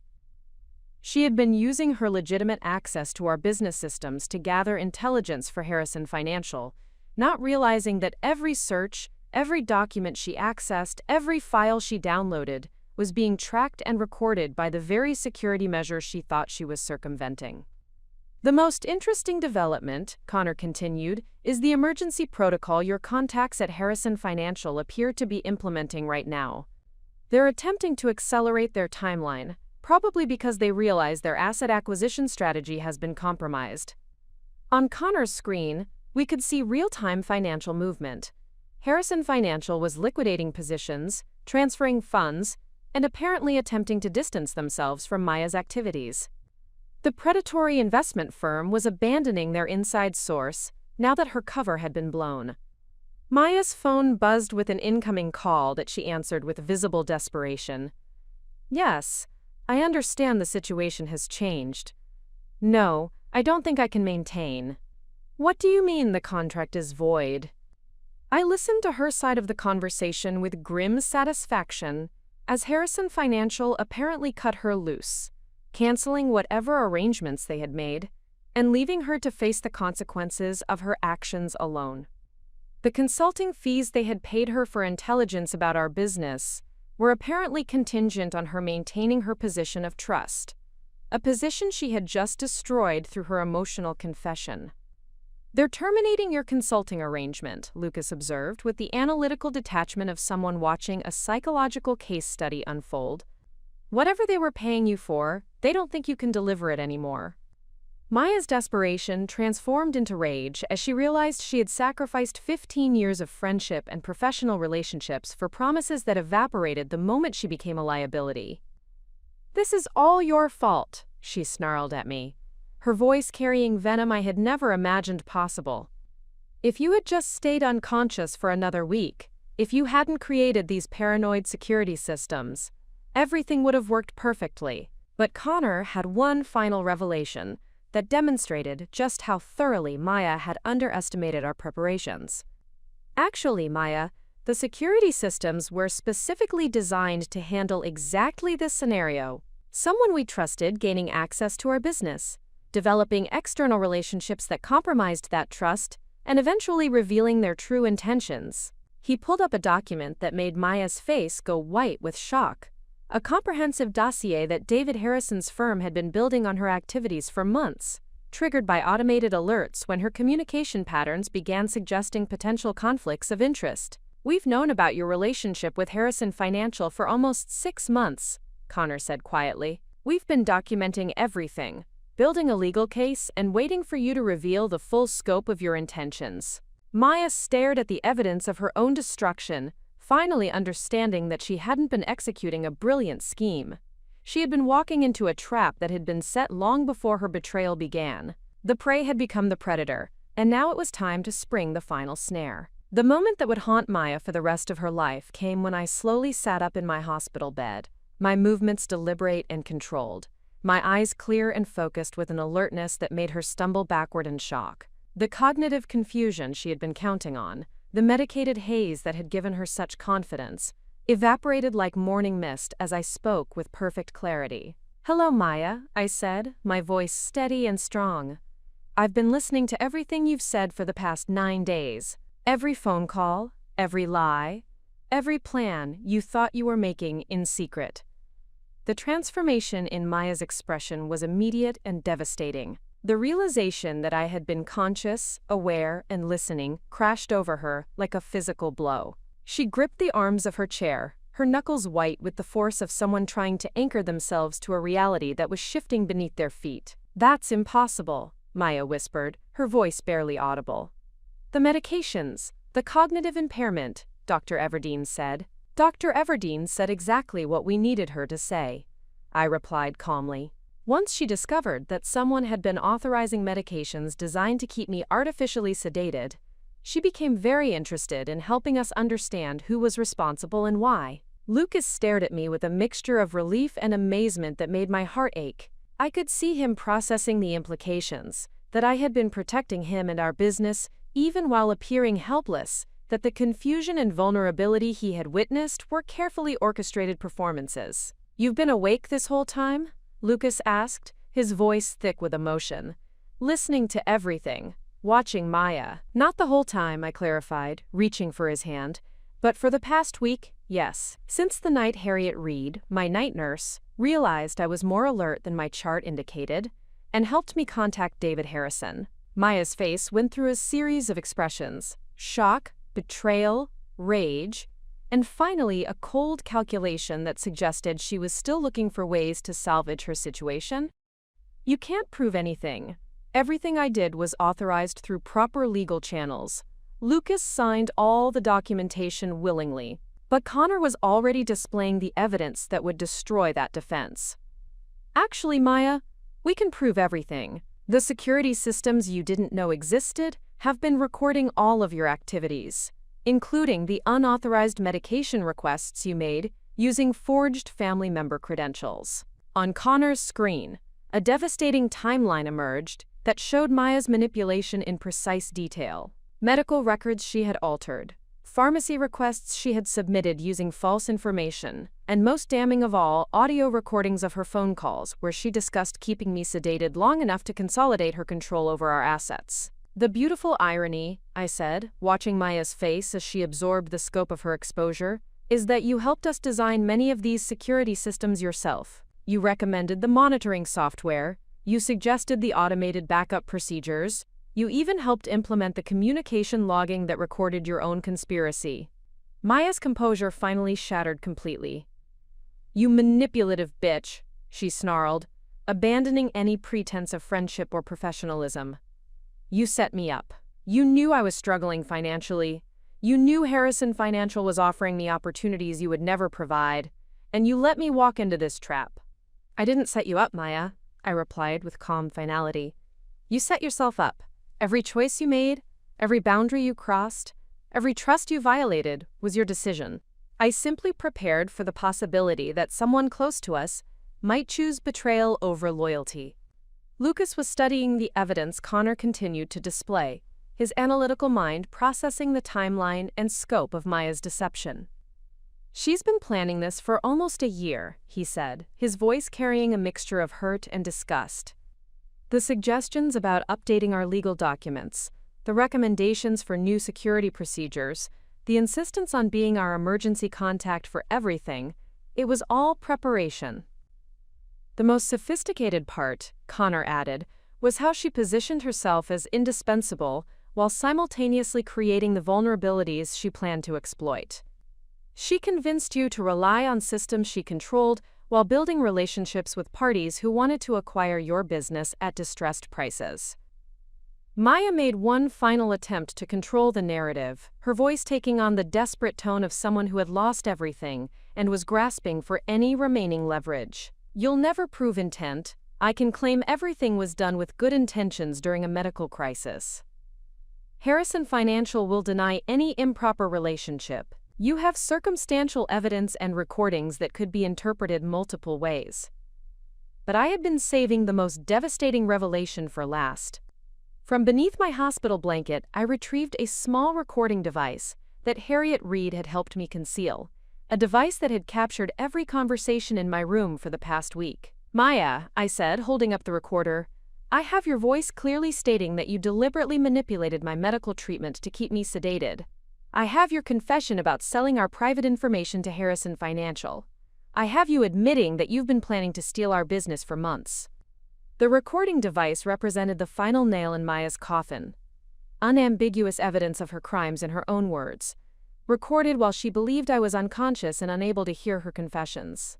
She had been using her legitimate access to our business systems to gather intelligence for Harrison Financial, not realizing that every search, every document she accessed, every file she downloaded was being tracked and recorded by the very security measures she thought she was circumventing. The most interesting development, Connor continued, is the emergency protocol your contacts at Harrison Financial appear to be implementing right now. They're attempting to accelerate their timeline, probably because they realize their asset acquisition strategy has been compromised. On Connor's screen, we could see real-time financial movement. Harrison Financial was liquidating positions, transferring funds, and apparently attempting to distance themselves from Maya's activities. The predatory investment firm was abandoning their inside source now that her cover had been blown. Maya's phone buzzed with an incoming call that she answered with visible desperation. Yes, I understand the situation has changed. No, I don't think I can maintain. What do you mean the contract is void? I listened to her side of the conversation with grim satisfaction, as Harrison Financial apparently cut her loose, canceling whatever arrangements they had made, and leaving her to face the consequences of her actions alone. The consulting fees they had paid her for intelligence about our business were apparently contingent on her maintaining her position of trust, a position she had just destroyed through her emotional confession. They're terminating your consulting arrangement, Lucas observed with the analytical detachment of someone watching a psychological case study unfold. Whatever they were paying you for, they don't think you can deliver it anymore. Maya's desperation transformed into rage as she realized she had sacrificed 15 years of friendship and professional relationships for promises that evaporated the moment she became a liability. "This is all your fault," she snarled at me, her voice carrying venom I had never imagined possible. "If you had just stayed unconscious for another week, if you hadn't created these paranoid security systems, everything would have worked perfectly." But Connor had one final revelation that demonstrated just how thoroughly Maya had underestimated our preparations. "Actually, Maya, the security systems were specifically designed to handle exactly this scenario. Someone we trusted gaining access to our business, developing external relationships that compromised that trust, and eventually revealing their true intentions." He pulled up a document that made Maya's face go white with shock. A comprehensive dossier that David Harrison's firm had been building on her activities for months, triggered by automated alerts when her communication patterns began suggesting potential conflicts of interest. "We've known about your relationship with Harrison Financial for almost 6 months, Connor said quietly. "We've been documenting everything, building a legal case, and waiting for you to reveal the full scope of your intentions." Maya stared at the evidence of her own destruction, finally understanding that she hadn't been executing a brilliant scheme. She had been walking into a trap that had been set long before her betrayal began. The prey had become the predator, and now it was time to spring the final snare. The moment that would haunt Maya for the rest of her life came when I slowly sat up in my hospital bed, my movements deliberate and controlled, my eyes clear and focused with an alertness that made her stumble backward in shock. The cognitive confusion she had been counting on, the medicated haze that had given her such confidence, evaporated like morning mist as I spoke with perfect clarity. "Hello, Maya," I said, my voice steady and strong. "I've been listening to everything you've said for the past 9 days. Every phone call, every lie, every plan you thought you were making in secret." The transformation in Maya's expression was immediate and devastating. The realization that I had been conscious, aware, and listening crashed over her like a physical blow. She gripped the arms of her chair, her knuckles white with the force of someone trying to anchor themselves to a reality that was shifting beneath their feet. "That's impossible," Maya whispered, her voice barely audible. "The medications, the cognitive impairment," Dr. Everdeen said. Dr. Everdeen said exactly what we needed her to say, I replied calmly. Once she discovered that someone had been authorizing medications designed to keep me artificially sedated, she became very interested in helping us understand who was responsible and why. Lucas stared at me with a mixture of relief and amazement that made my heart ache. I could see him processing the implications, that I had been protecting him and our business, even while appearing helpless, that the confusion and vulnerability he had witnessed were carefully orchestrated performances. "You've been awake this whole time?" Lucas asked, his voice thick with emotion. "Listening to everything, watching Maya." "Not the whole time," I clarified, reaching for his hand. "But for the past week, yes. Since the night Harriet Reed, my night nurse, realized I was more alert than my chart indicated, and helped me contact David Harrison." Maya's face went through a series of expressions: shock, betrayal, rage, and finally a cold calculation that suggested she was still looking for ways to salvage her situation. "You can't prove anything. Everything I did was authorized through proper legal channels. Lucas signed all the documentation willingly, but Connor was already displaying the evidence that would destroy that defense." "Actually, Maya, we can prove everything. The security systems you didn't know existed have been recording all of your activities. including the unauthorized medication requests you made using forged family member credentials. On Connor's screen, a devastating timeline emerged that showed Maya's manipulation in precise detail. Medical records she had altered, pharmacy requests she had submitted using false information, and most damning of all, audio recordings of her phone calls where she discussed keeping me sedated long enough to consolidate her control over our assets. The beautiful irony, I said, watching Maya's face as she absorbed the scope of her exposure, is that you helped us design many of these security systems yourself. You recommended the monitoring software, you suggested the automated backup procedures, you even helped implement the communication logging that recorded your own conspiracy. Maya's composure finally shattered completely. "You manipulative bitch," she snarled, abandoning any pretense of friendship or professionalism. "You set me up. You knew I was struggling financially. You knew Harrison Financial was offering me opportunities you would never provide, and you let me walk into this trap." "I didn't set you up, Maya," I replied with calm finality. "You set yourself up. Every choice you made, every boundary you crossed, every trust you violated was your decision. I simply prepared for the possibility that someone close to us might choose betrayal over loyalty." Lucas was studying the evidence Connor continued to display, his analytical mind processing the timeline and scope of Maya's deception. "She's been planning this for almost a year," he said, his voice carrying a mixture of hurt and disgust. "The suggestions about updating our legal documents, the recommendations for new security procedures, the insistence on being our emergency contact for everything, it was all preparation." The most sophisticated part, Connor added, was how she positioned herself as indispensable while simultaneously creating the vulnerabilities she planned to exploit. "She convinced you to rely on systems she controlled while building relationships with parties who wanted to acquire your business at distressed prices." Maya made one final attempt to control the narrative, her voice taking on the desperate tone of someone who had lost everything and was grasping for any remaining leverage. "You'll never prove intent. I can claim everything was done with good intentions during a medical crisis. Harrison Financial will deny any improper relationship. You have circumstantial evidence and recordings that could be interpreted multiple ways." But I had been saving the most devastating revelation for last. From beneath my hospital blanket, I retrieved a small recording device that Harriet Reed had helped me conceal, a device that had captured every conversation in my room for the past week. "Maya," I said, holding up the recorder, "I have your voice clearly stating that you deliberately manipulated my medical treatment to keep me sedated. I have your confession about selling our private information to Harrison Financial. I have you admitting that you've been planning to steal our business for months." The recording device represented the final nail in Maya's coffin. Unambiguous evidence of her crimes in her own words, recorded while she believed I was unconscious and unable to hear her confessions.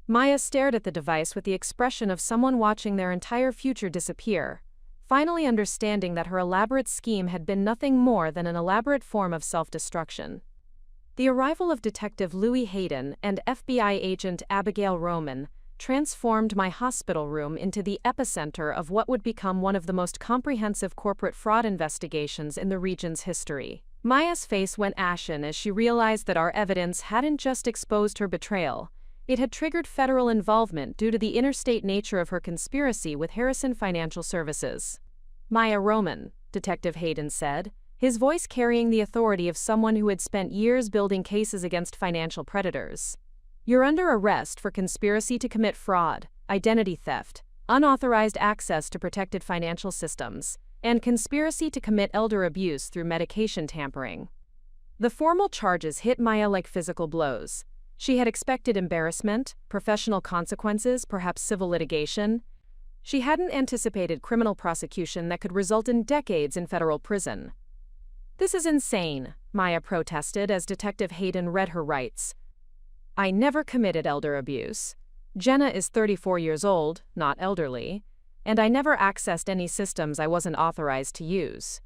Maya stared at the device with the expression of someone watching their entire future disappear, finally understanding that her elaborate scheme had been nothing more than an elaborate form of self-destruction. The arrival of Detective Louis Hayden and FBI agent Abigail Roman transformed my hospital room into the epicenter of what would become one of the most comprehensive corporate fraud investigations in the region's history. Maya's face went ashen as she realized that our evidence hadn't just exposed her betrayal, it had triggered federal involvement due to the interstate nature of her conspiracy with Harrison Financial Services. "Maya Roman," Detective Hayden said, his voice carrying the authority of someone who had spent years building cases against financial predators. "You're under arrest for conspiracy to commit fraud, identity theft, unauthorized access to protected financial systems, and conspiracy to commit elder abuse through medication tampering." The formal charges hit Maya like physical blows. She had expected embarrassment, professional consequences, perhaps civil litigation. She hadn't anticipated criminal prosecution that could result in decades in federal prison. "This is insane," Maya protested as Detective Hayden read her rights. "I never committed elder abuse. Jenna is 34 years old, not elderly, and I never accessed any systems I wasn't authorized to use."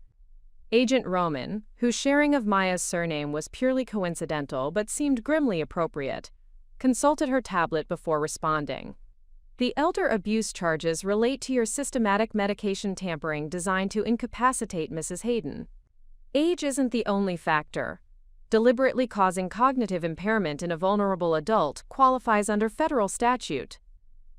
Agent Roman, whose sharing of Maya's surname was purely coincidental but seemed grimly appropriate, consulted her tablet before responding. "The elder abuse charges relate to your systematic medication tampering designed to incapacitate Mrs. Hayden. Age isn't the only factor. Deliberately causing cognitive impairment in a vulnerable adult qualifies under federal statute.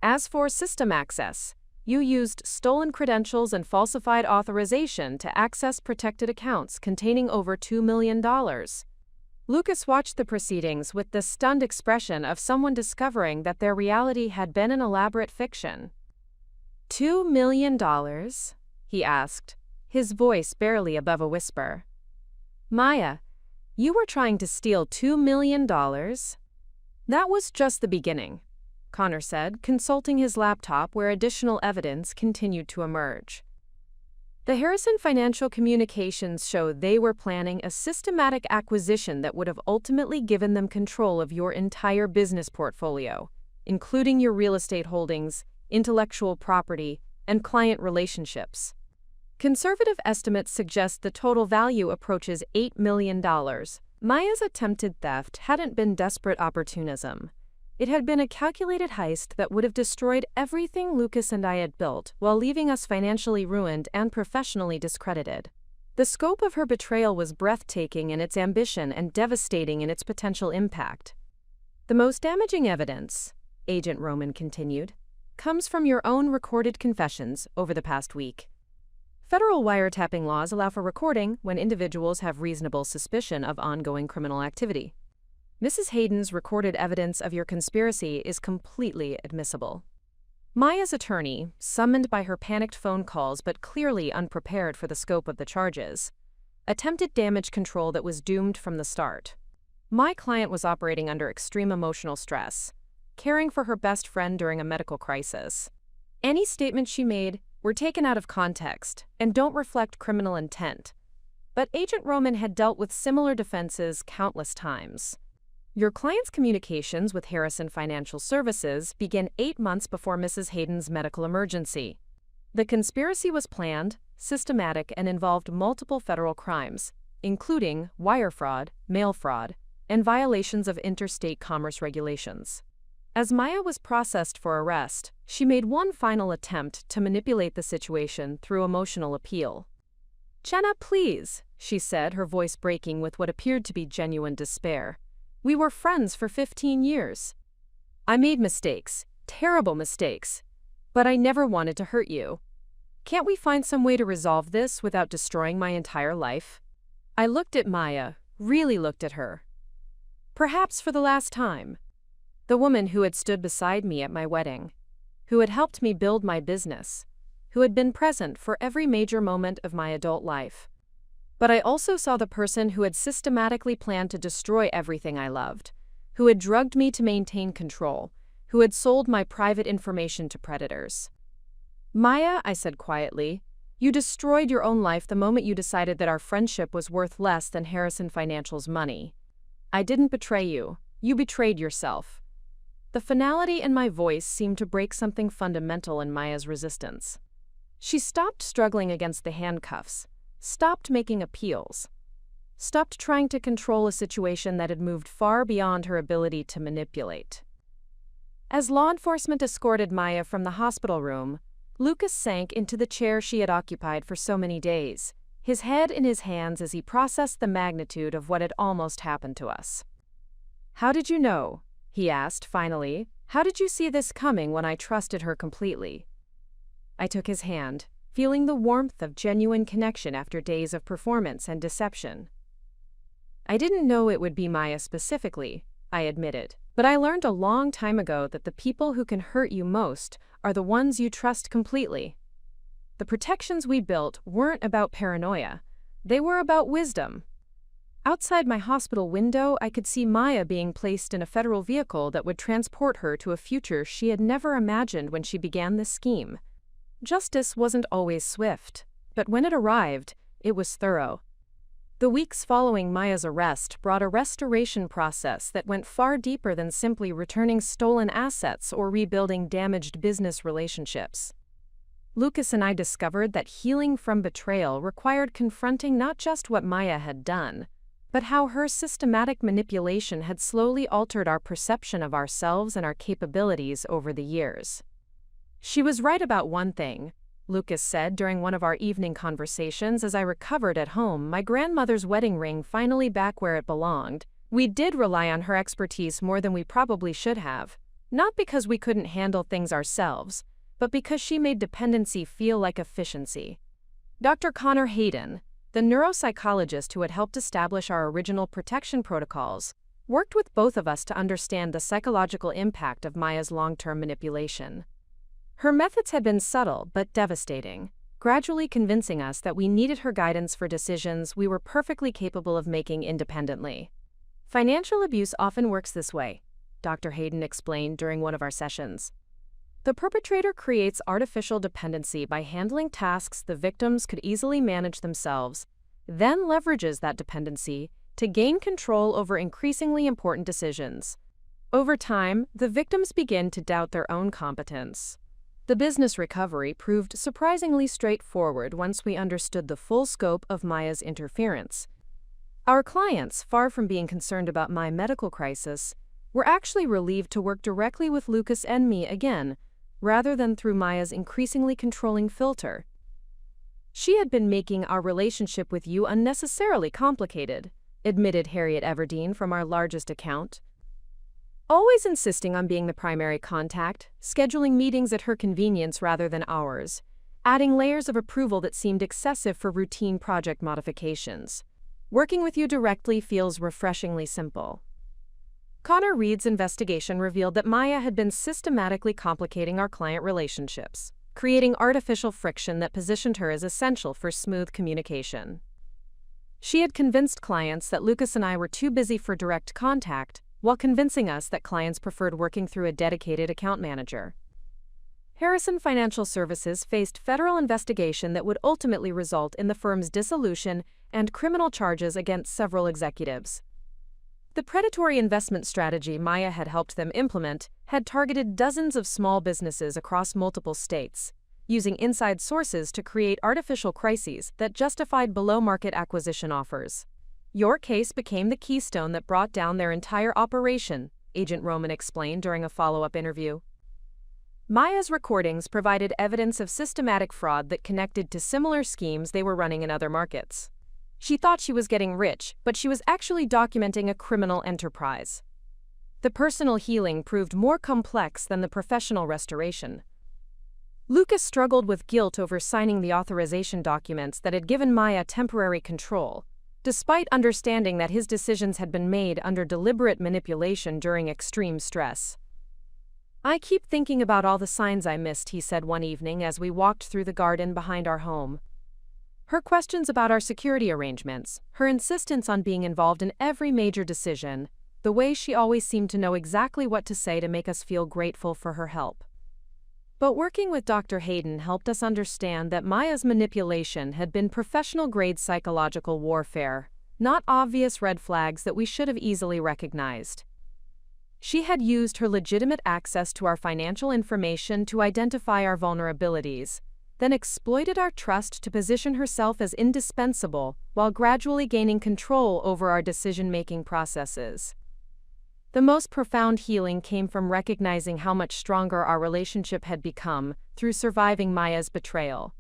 As for system access, you used stolen credentials and falsified authorization to access protected accounts containing over $2 million. Lucas watched the proceedings with the stunned expression of someone discovering that their reality had been an elaborate fiction. $2 million? He asked, his voice barely above a whisper. Maya, you were trying to steal $2 million? That was just the beginning, Connor said, consulting his laptop where additional evidence continued to emerge. The Harrison Financial communications show they were planning a systematic acquisition that would have ultimately given them control of your entire business portfolio, including your real estate holdings, intellectual property, and client relationships. Conservative estimates suggest the total value approaches $8 million. Maya's attempted theft hadn't been desperate opportunism. It had been a calculated heist that would have destroyed everything Lucas and I had built while leaving us financially ruined and professionally discredited. The scope of her betrayal was breathtaking in its ambition and devastating in its potential impact. The most damaging evidence, Agent Roman continued, comes from your own recorded confessions over the past week. Federal wiretapping laws allow for recording when individuals have reasonable suspicion of ongoing criminal activity. Mrs. Hayden's recorded evidence of your conspiracy is completely admissible. Maya's attorney, summoned by her panicked phone calls but clearly unprepared for the scope of the charges, attempted damage control that was doomed from the start. My client was operating under extreme emotional stress, caring for her best friend during a medical crisis. Any statements she made were taken out of context and don't reflect criminal intent. But Agent Roman had dealt with similar defenses countless times. Your client's communications with Harrison Financial Services began 8 months before Mrs. Hayden's medical emergency. The conspiracy was planned, systematic, and involved multiple federal crimes, including wire fraud, mail fraud, and violations of interstate commerce regulations. As Maya was processed for arrest, she made one final attempt to manipulate the situation through emotional appeal. "Jenna, please," she said, her voice breaking with what appeared to be genuine despair. "We were friends for 15 years. I made mistakes, terrible mistakes, but I never wanted to hurt you. Can't we find some way to resolve this without destroying my entire life?" I looked at Maya, really looked at her. Perhaps for the last time. The woman who had stood beside me at my wedding, who had helped me build my business, who had been present for every major moment of my adult life. But I also saw the person who had systematically planned to destroy everything I loved, who had drugged me to maintain control, who had sold my private information to predators. "Maya," I said quietly, "you destroyed your own life the moment you decided that our friendship was worth less than Harrison Financial's money. I didn't betray you. You betrayed yourself." The finality in my voice seemed to break something fundamental in Maya's resistance. She stopped struggling against the handcuffs, stopped making appeals, stopped trying to control a situation that had moved far beyond her ability to manipulate. As law enforcement escorted Maya from the hospital room, Lucas sank into the chair she had occupied for so many days, his head in his hands as he processed the magnitude of what had almost happened to us. "How did you know?" he asked finally. "How did you see this coming when I trusted her completely?" I took his hand, feeling the warmth of genuine connection after days of performance and deception. "I didn't know it would be Maya specifically," I admitted, "but I learned a long time ago that the people who can hurt you most are the ones you trust completely. The protections we built weren't about paranoia, they were about wisdom." Outside my hospital window, I could see Maya being placed in a federal vehicle that would transport her to a future she had never imagined when she began this scheme. Justice wasn't always swift, but when it arrived, it was thorough. The weeks following Maya's arrest brought a restoration process that went far deeper than simply returning stolen assets or rebuilding damaged business relationships. Lucas and I discovered that healing from betrayal required confronting not just what Maya had done, but how her systematic manipulation had slowly altered our perception of ourselves and our capabilities over the years. She was right about one thing: Lucas said during one of our evening conversations as I recovered at home, my grandmother's wedding ring finally back where it belonged. We did rely on her expertise more than we probably should have. Not because we couldn't handle things ourselves, but because she made dependency feel like efficiency. Dr. Connor Hayden, the neuropsychologist who had helped establish our original protection protocols, worked with both of us to understand the psychological impact of Maya's long-term manipulation. Her methods had been subtle but devastating, gradually convincing us that we needed her guidance for decisions we were perfectly capable of making independently. Financial abuse often works this way, Dr. Hayden explained during one of our sessions. The perpetrator creates artificial dependency by handling tasks the victims could easily manage themselves, then leverages that dependency to gain control over increasingly important decisions. Over time, the victims begin to doubt their own competence. The business recovery proved surprisingly straightforward once we understood the full scope of Maya's interference. Our clients, far from being concerned about my medical crisis, were actually relieved to work directly with Lucas and me again, rather than through Maya's increasingly controlling filter. She had been making our relationship with you unnecessarily complicated, admitted Harriet Everdeen from our largest account. Always insisting on being the primary contact, scheduling meetings at her convenience rather than ours, adding layers of approval that seemed excessive for routine project modifications. Working with you directly feels refreshingly simple. Connor Reed's investigation revealed that Maya had been systematically complicating our client relationships, creating artificial friction that positioned her as essential for smooth communication. She had convinced clients that Lucas and I were too busy for direct contact, while convincing us that clients preferred working through a dedicated account manager. Harrison Financial Services faced federal investigation that would ultimately result in the firm's dissolution and criminal charges against several executives. The predatory investment strategy Maya had helped them implement had targeted dozens of small businesses across multiple states, using inside sources to create artificial crises that justified below-market acquisition offers. Your case became the keystone that brought down their entire operation, Agent Roman explained during a follow-up interview. Maya's recordings provided evidence of systematic fraud that connected to similar schemes they were running in other markets. She thought she was getting rich, but she was actually documenting a criminal enterprise. The personal healing proved more complex than the professional restoration. Lucas struggled with guilt over signing the authorization documents that had given Maya temporary control, despite understanding that his decisions had been made under deliberate manipulation during extreme stress. "I keep thinking about all the signs I missed," he said one evening as we walked through the garden behind our home. Her questions about our security arrangements, her insistence on being involved in every major decision, the way she always seemed to know exactly what to say to make us feel grateful for her help. But working with Dr. Hayden helped us understand that Maya's manipulation had been professional-grade psychological warfare, not obvious red flags that we should have easily recognized. She had used her legitimate access to our financial information to identify our vulnerabilities, then exploited our trust to position herself as indispensable while gradually gaining control over our decision-making processes. The most profound healing came from recognizing how much stronger our relationship had become through surviving Maya's betrayal.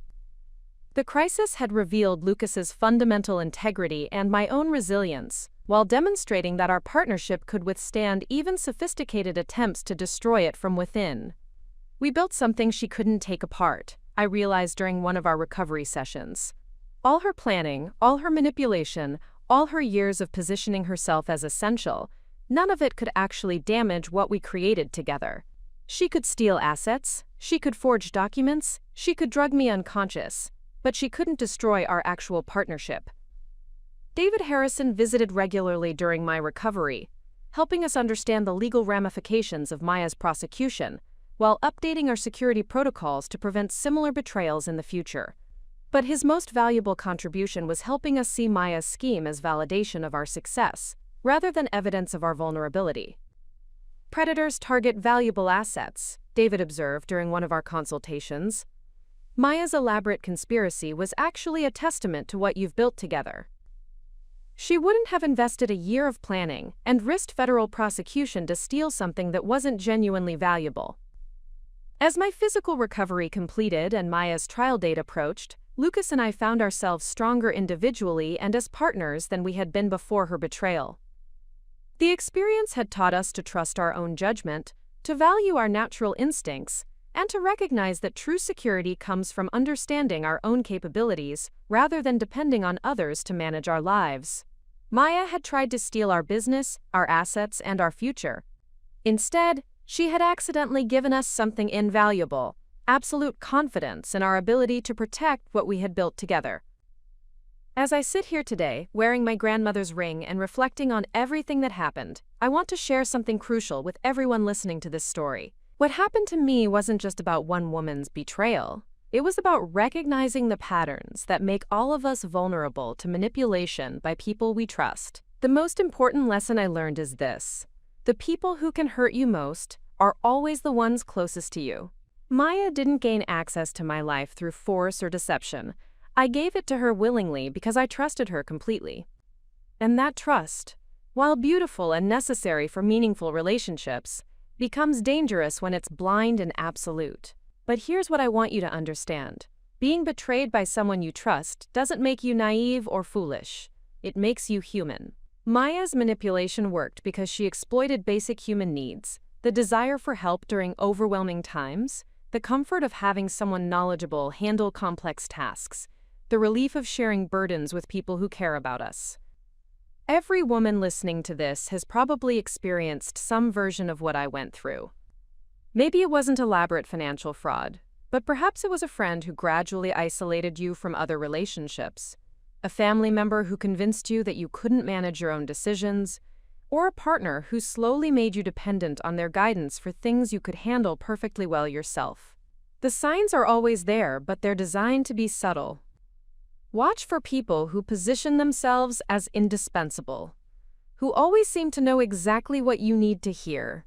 The crisis had revealed Lucas's fundamental integrity and my own resilience, while demonstrating that our partnership could withstand even sophisticated attempts to destroy it from within. We built something she couldn't take apart, I realized during one of our recovery sessions. All her planning, all her manipulation, all her years of positioning herself as essential, none of it could actually damage what we created together. She could steal assets, she could forge documents, she could drug me unconscious, but she couldn't destroy our actual partnership. David Harrison visited regularly during my recovery, helping us understand the legal ramifications of Maya's prosecution, while updating our security protocols to prevent similar betrayals in the future. But his most valuable contribution was helping us see Maya's scheme as validation of our success, rather than evidence of our vulnerability. "Predators target valuable assets," David observed during one of our consultations. "Maya's elaborate conspiracy was actually a testament to what you've built together." She wouldn't have invested a year of planning and risked federal prosecution to steal something that wasn't genuinely valuable. As my physical recovery completed and Maya's trial date approached, Lucas and I found ourselves stronger individually and as partners than we had been before her betrayal. The experience had taught us to trust our own judgment, to value our natural instincts, and to recognize that true security comes from understanding our own capabilities rather than depending on others to manage our lives. Maya had tried to steal our business, our assets, and our future. Instead, she had accidentally given us something invaluable: absolute confidence in our ability to protect what we had built together. As I sit here today, wearing my grandmother's ring and reflecting on everything that happened, I want to share something crucial with everyone listening to this story. What happened to me wasn't just about one woman's betrayal. It was about recognizing the patterns that make all of us vulnerable to manipulation by people we trust. The most important lesson I learned is this: the people who can hurt you most are always the ones closest to you. Maya didn't gain access to my life through force or deception. I gave it to her willingly because I trusted her completely. And that trust, while beautiful and necessary for meaningful relationships, becomes dangerous when it's blind and absolute. But here's what I want you to understand. Being betrayed by someone you trust doesn't make you naive or foolish. It makes you human. Maya's manipulation worked because she exploited basic human needs: the desire for help during overwhelming times, the comfort of having someone knowledgeable handle complex tasks, the relief of sharing burdens with people who care about us. Every woman listening to this has probably experienced some version of what I went through. Maybe it wasn't elaborate financial fraud, but perhaps it was a friend who gradually isolated you from other relationships, a family member who convinced you that you couldn't manage your own decisions, or a partner who slowly made you dependent on their guidance for things you could handle perfectly well yourself. The signs are always there, but they're designed to be subtle. Watch for people who position themselves as indispensable, who always seem to know exactly what you need to hear,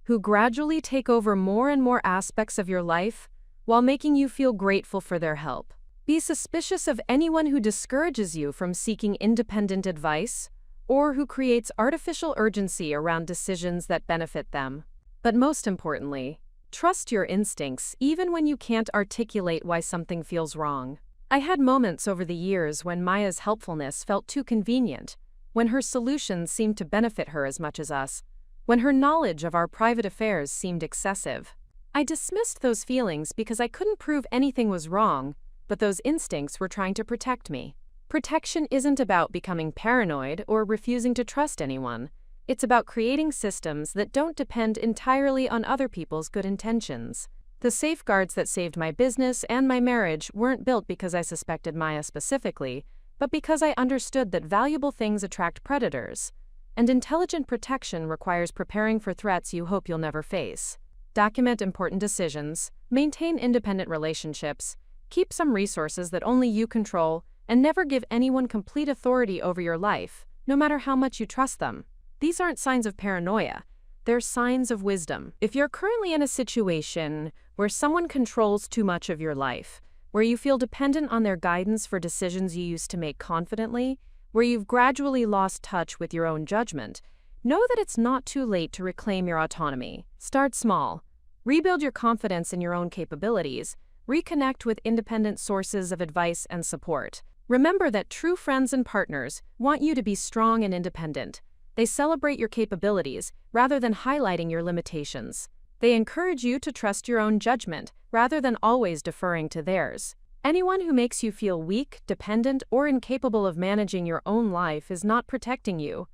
who gradually take over more and more aspects of your life while making you feel grateful for their help. Be suspicious of anyone who discourages you from seeking independent advice or who creates artificial urgency around decisions that benefit them. But most importantly, trust your instincts even when you can't articulate why something feels wrong. I had moments over the years when Maya's helpfulness felt too convenient, when her solutions seemed to benefit her as much as us, when her knowledge of our private affairs seemed excessive. I dismissed those feelings because I couldn't prove anything was wrong, but those instincts were trying to protect me. Protection isn't about becoming paranoid or refusing to trust anyone. It's about creating systems that don't depend entirely on other people's good intentions. The safeguards that saved my business and my marriage weren't built because I suspected Maya specifically, but because I understood that valuable things attract predators, and intelligent protection requires preparing for threats you hope you'll never face. Document important decisions, maintain independent relationships, keep some resources that only you control, and never give anyone complete authority over your life, no matter how much you trust them. These aren't signs of paranoia. They're signs of wisdom. If you're currently in a situation where someone controls too much of your life, where you feel dependent on their guidance for decisions you used to make confidently, where you've gradually lost touch with your own judgment, know that it's not too late to reclaim your autonomy. Start small. Rebuild your confidence in your own capabilities. Reconnect with independent sources of advice and support. Remember that true friends and partners want you to be strong and independent. They celebrate your capabilities rather than highlighting your limitations. They encourage you to trust your own judgment rather than always deferring to theirs. Anyone who makes you feel weak, dependent, or incapable of managing your own life is not protecting you.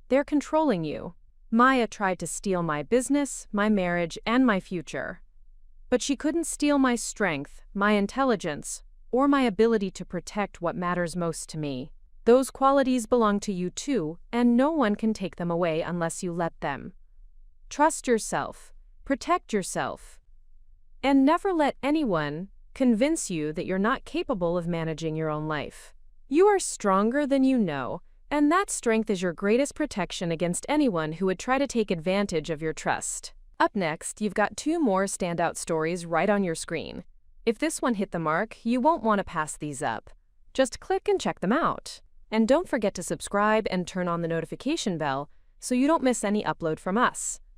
They're controlling you. Maya tried to steal my business, my marriage, and my future. But she couldn't steal my strength, my intelligence, or my ability to protect what matters most to me. Those qualities belong to you too, and no one can take them away unless you let them. Trust yourself, protect yourself, and never let anyone convince you that you're not capable of managing your own life. You are stronger than you know, and that strength is your greatest protection against anyone who would try to take advantage of your trust. Up next, you've got 2 more standout stories right on your screen. If this one hit the mark, you won't want to pass these up. Just click and check them out. And don't forget to subscribe and turn on the notification bell so you don't miss any upload from us.